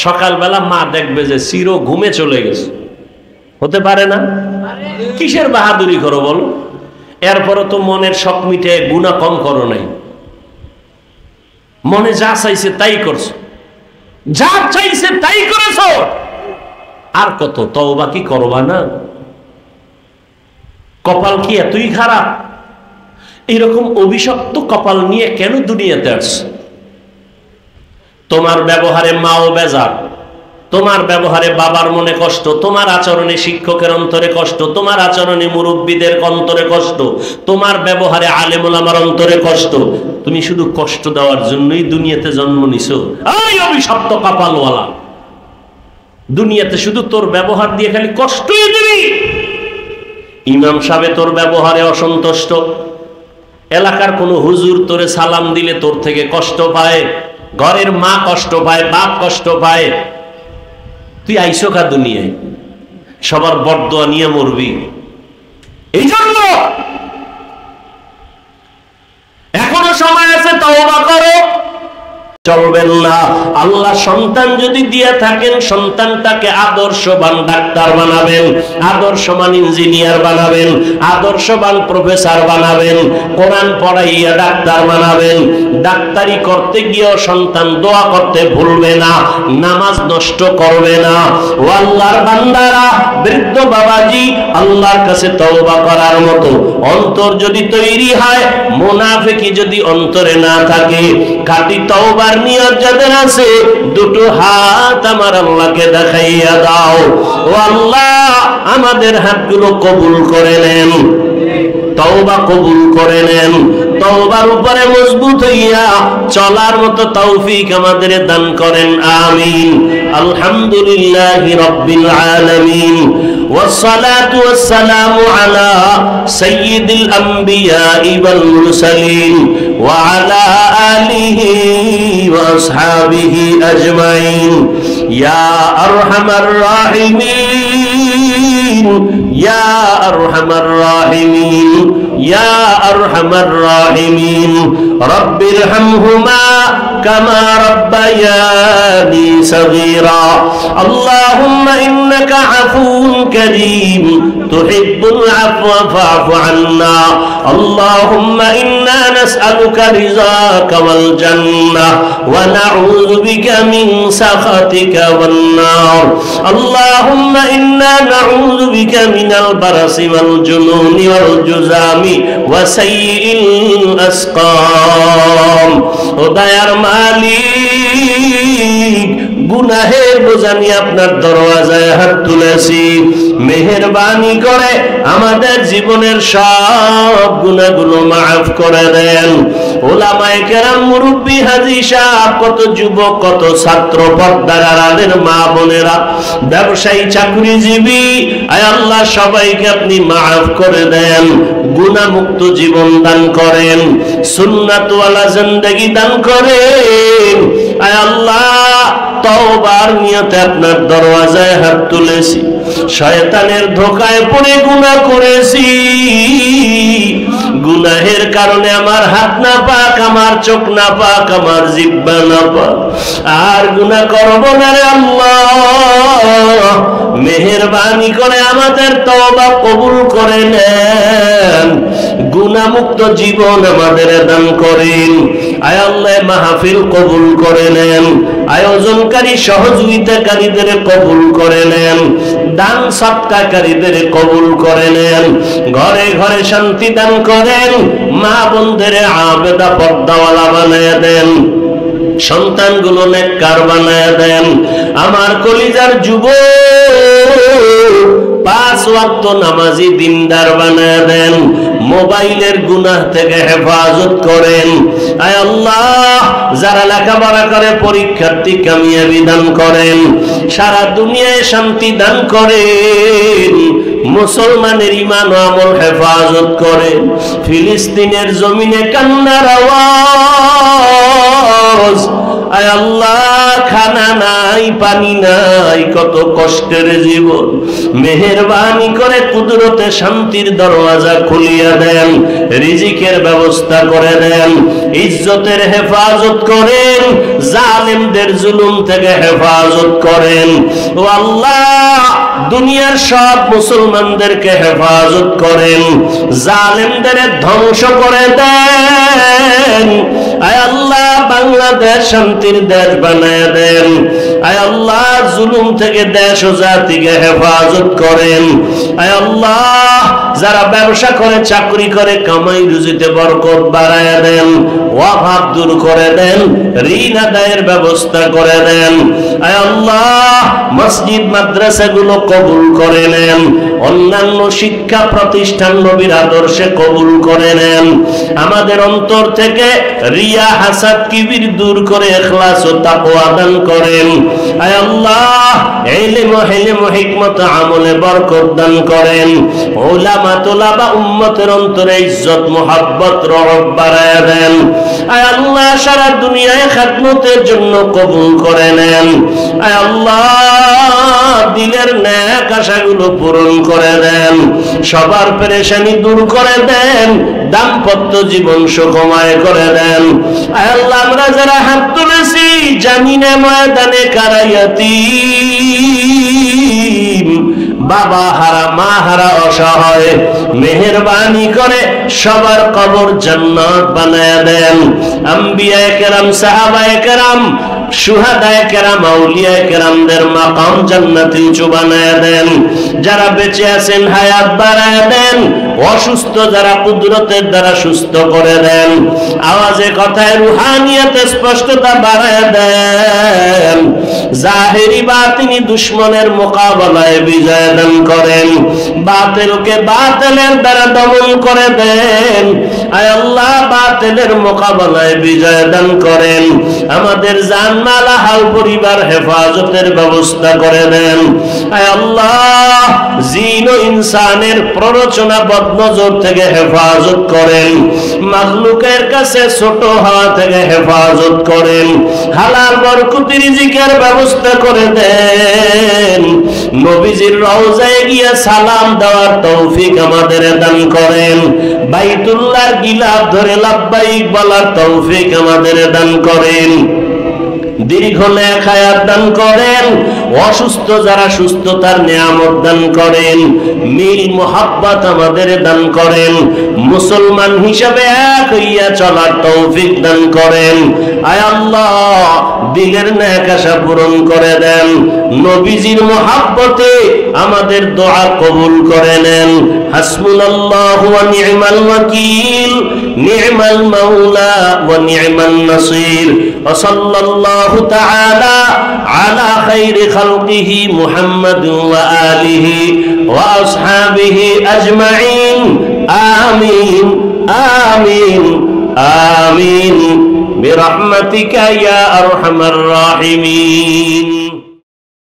সকালবেলা মা দেখবে যে চির ঘুমে চলে গেছে। হতে পারে না? কিসের বাহাদুরি করো বলো? এরপরও তো মনের শখ মিটে গুনাহ কম করো নাই। মনে যা চাইছে তাই করছো, যা চাইছে তাই করেছো, আর কত তওবা কি করবা না? কপাল কি এতই খারাপ? এরকম অভিশপ্ত কপাল নিয়ে কেন দুনিয়াতে আসছো? তোমার ব্যবহারে মাও বেজার, তোমার ব্যবহারে বাবার মনে কষ্ট, তোমার আচরণে শিক্ষকের অন্তরে কষ্ট, তোমার আচরণে মুরব্বীদের অন্তরে কষ্ট, তোমার ব্যবহারে আলেম ওলামার অন্তরে কষ্ট। তুমি শুধু কষ্ট দেওয়ার জন্যই দুনিয়াতে জন্ম নিছো। এই অভিশপ্ত কপালওয়ালা, দুনিয়াতে শুধু তোর ব্যবহার দিয়ে খালি কষ্টই দিবি। ইমাম সাহেব তোর ব্যবহারে অসন্তুষ্ট, এলাকার কোনো হুজুর তোরে সালাম দিলে তোর থেকে কষ্ট পায়, ঘরের মা কষ্ট পায়, বাপ কষ্ট পায়। তুই আইসো কা দুনিয়ায়, সবার বরদোয়া নিয়ে মরবি। এই জন্য এখনো সময় আছে, তওবা করো। চলবেন না। আল্লাহ সন্তান যদি দিয়ে থাকেন, সন্তানটাকে আদর্শবান ডাক্তার বানাবেন, আদর্শবান ইঞ্জিনিয়ার বানাবেন, আদর্শবান প্রফেসর বানাবেন, কোরআন পড়াইয়া ডাক্তার বানাবেন। ডাক্তারি করতে গিয়েও সন্তান দোয়া করতে ভুলবে না, নামাজ নষ্ট করবে না। ও আল্লাহর বান্দারা, বৃদ্ধ বাবাজি, আল্লাহর কাছে তওবা করার মতো অন্তর যদি তৈরি হয়, মুনাফিকি যদি অন্তরে না থাকে, খাঁটি তওবার নিয়ত যাদের আছে, দুটো হাত আমার আল্লাহকে দেখাইয়া দাও। ও আল্লাহ, আমাদের হাতগুলো কবুল করে নেন, তওবা কবুল করে নেন। তওবার উপরে মজবুত হইয়া চলার মতো তৌফিক আমাদের দান করেন, আমিন। আলহামদুলিল্লাহি রাব্বিল আলামিন, والصلاة والسلام على سيد الأنبياء والمرسلين وعلى آله وأصحابه أجمعين يا أرحم الراحمين يا أرحم الراحمين يا أرحم الراحمين رب ارحمهما كما ربياني صغيرا اللهم إنك عفو كريم تحب العفو فاعف عنا اللهم إنا نسألك رضاك والجنة ونعوذ بك من سخطك والنار اللهم إنا نعوذ بك من البرص والجنون والجذام وسيء الأسقام وديار মালিক গুনাহের বোঝা নিয়ে আপনার দরওয়াজায় হাত তুলেছি, মেহেরবানি করে আমাদের জীবনের সব গুনাহগুলো মাফ করে দেন। ওলামায়ে কেরাম, মুরব্বি, হাজী সাহেব, কত যুবক, কত ছাত্র, পর্দার আড়ালের মা বোনেরা, ব্যবসায়ী, চাকরিজীবী, আয় আল্লাহ সবাইকে আপনি মাফ করে দেন, গুনাহমুক্ত জীবন দান করেন, সুন্নাতওয়ালা জিন্দেগি দান করেন। আয় আল্লাহ, তওবার নিয়তে আপনার দরওয়াজায় হাত তুলেছি, শয়তানের ধোঁকায় পড়ে গুনাহ করেছি, গুনাহের কারণে আমার হাত না পাক, আমার চোখ না পাক, আমার জিহ্বা না পাক, আর গুনাহ করব না রে আল্লাহ। মেহেরবানি করে আমাদের তওবা কবুল করে নেন, গুনাহমুক্ত জীবন আমাদের দান করেন। আয় আল্লাহ, মাহফিল কবুল করে নেন, আয়োজনকারী সহযোগিতাকারীদের কবুল করে নেন, দান সদকাকারীদের কবুল করে নেন, ঘরে ঘরে শান্তি দান করেন, মা বোনদের আবেদা পর্দাওয়ালা বানায় দেন, সন্তানগুলো নেককার বানায় দেন। আমার কলিজার যুবক, 5 ওয়াক্ত নামাজি দিনদার বানায় দেন, মোবাইলের গুনাহ থেকে হেফাজত করেন। আয় আল্লাহ, যারা লেখাপড়া করে পরীক্ষার্থী কামিয়াবি দান করেন, সারা দুনিয়ায় শান্তি দান করেন, মুসলমানের ঈমান ও আমল হেফাজত করেন। ফিলিস্তিনের জমিনে কান্নার আওয়াজ, আয় আল্লাহ, খানা নাই, পানি নাই, কত কষ্টের জীবন, মেহেরবানি করে কুদরতে শান্তির দরওয়াজা খুলিয়া দেন, রিজিকের ব্যবস্থা করে দেন, ইজ্জতের হেফাজত করেন, জালেমদের জুলুম থেকে হেফাজত করেন। ও আল্লাহ, দুনিয়ার সব মুসলমানদেরকে হেফাজত করেন, জালেমদের ধ্বংস করে দেন। আয় আল্লাহ, বাংলাদেশ শান্তির দেশ বানায় দেন। আয় আল্লাহ, জুলুম থেকে দেশ ও জাতিকে হেফাজত করেন। আয় আল্লাহ, যারা ব্যবসা করে, চাকরি করে, কামাই রুজিতে বরকত বাড়ায় দেন, অভাব দূর করে দেন, ঋণ আদায়ের ব্যবস্থা করে দেন। আয় আল্লাহ, মসজিদ মাদ্রাসাগুলো কবুল করে নেন, অন্যান্য শিক্ষা প্রতিষ্ঠান নবীর আদর্শে কবুল করে নেন। আমাদের অন্তর থেকে রিয়া, হাসাদ, কিবির দূর করে ইখলাস ও তাকওয়া দান করেন। আয় আল্লাহ, ইলম ও হিলম ও হিকমত আমলে বরকত দান করেন। উলামা, তুলাবা, উম্মতের অন্তরে ইজ্জত, মুহাব্বত, রহমত বাড়ায় দেন। আয় আল্লাহ, সারা দুনিয়ায় খিদমতের জন্য কবুল করে নেন। আয় আল্লাহ, দিলের নেক আশাগুলো পূরণ করে দেন, সবার পেরেশানি দূর করে দেন, দাম্পত্য জীবন সুখময় করে দেন। আয় আল্লাহ, আমরা যারা হাত তুলেছি জামিনে ময়দানে কারায়াতি বাবা হারা মা হারা অসহায় মেহেরবানি করে সবার কবর জান্নাত বানায়া দেন। আম্বিয়ায়ে কেরাম সাহাবায়ে কেরাম শুহাদায়ে কেরাম আউলিয়ায়ে কেরামদের মাকাম জান্নাতে উঁচু বানায়া দেন। যারা বেঁচে আছেন হায়াত বাড়ায়া দেন, অসুস্থ যারা কুদরতের দ্বারা সুস্থ করে দেন, আওয়াজে কথায় রুহানিয়াতে স্পষ্টতা বাড়ায়া দেন। জাহেরি বাতিনি দুশমনের মোকাবেলায় বিজয় দান করেন, বাতিলকে বাতিলের দ্বারা দমন করে দেন। আয় আল্লাহ বাতিলের মোকাবেলায় বিজয় দান করেন, আমাদের জানমাল হাল পরিবার হেফাজতের ব্যবস্থা করে দেন। আয় আল্লাহ জিন ও ইনসানের প্ররোচনা বদনজর থেকে হেফাজত করেন, মাখলুকের কাছে ছোট হওয়া থেকে হেফাজত করেন, হালাল বরকতি রিজিকের ব্যবস্থা করে দেন। নবীজির রওজায় গিয়ে সালাম দেওয়ার তৌফিক আমাদের দান করেন, বাইতুল্লাহর গিলাফ ধরে লাব্বাইক বলার তৌফিক আমাদের দান করেন, দীর্ঘ নেক হায়াত দান করেন, অসুস্থ যারা সুস্থতার নিয়ামত দান করেন, মিল মোহাব্বত আমাদের দান করেন, মুসলমান হিসাবে এক হইয়া চলার তৌফিক দান করেন। আয় আল্লাহ দিলের নেক আশা পূরণ করে দেন, নবীজির মোহাব্বতে আমাদের দোয়া কবুল করে নেন। হাসবুনাল্লাহু ওয়া নি'মাল ওয়াকিল, নি'মাল মাওলা ওয়া নি'মান নাসির। ওয়া সাল্লাল্লাহু তাআলা আলা খাইরি খালকিহি মুহাম্মাদ ওয়া আলিহি ওয়া আসহাবিহি আজমাইন। আমিন আমিন আমিন বিরহমাতিকা ইয়া আরহামার রাহিমিন।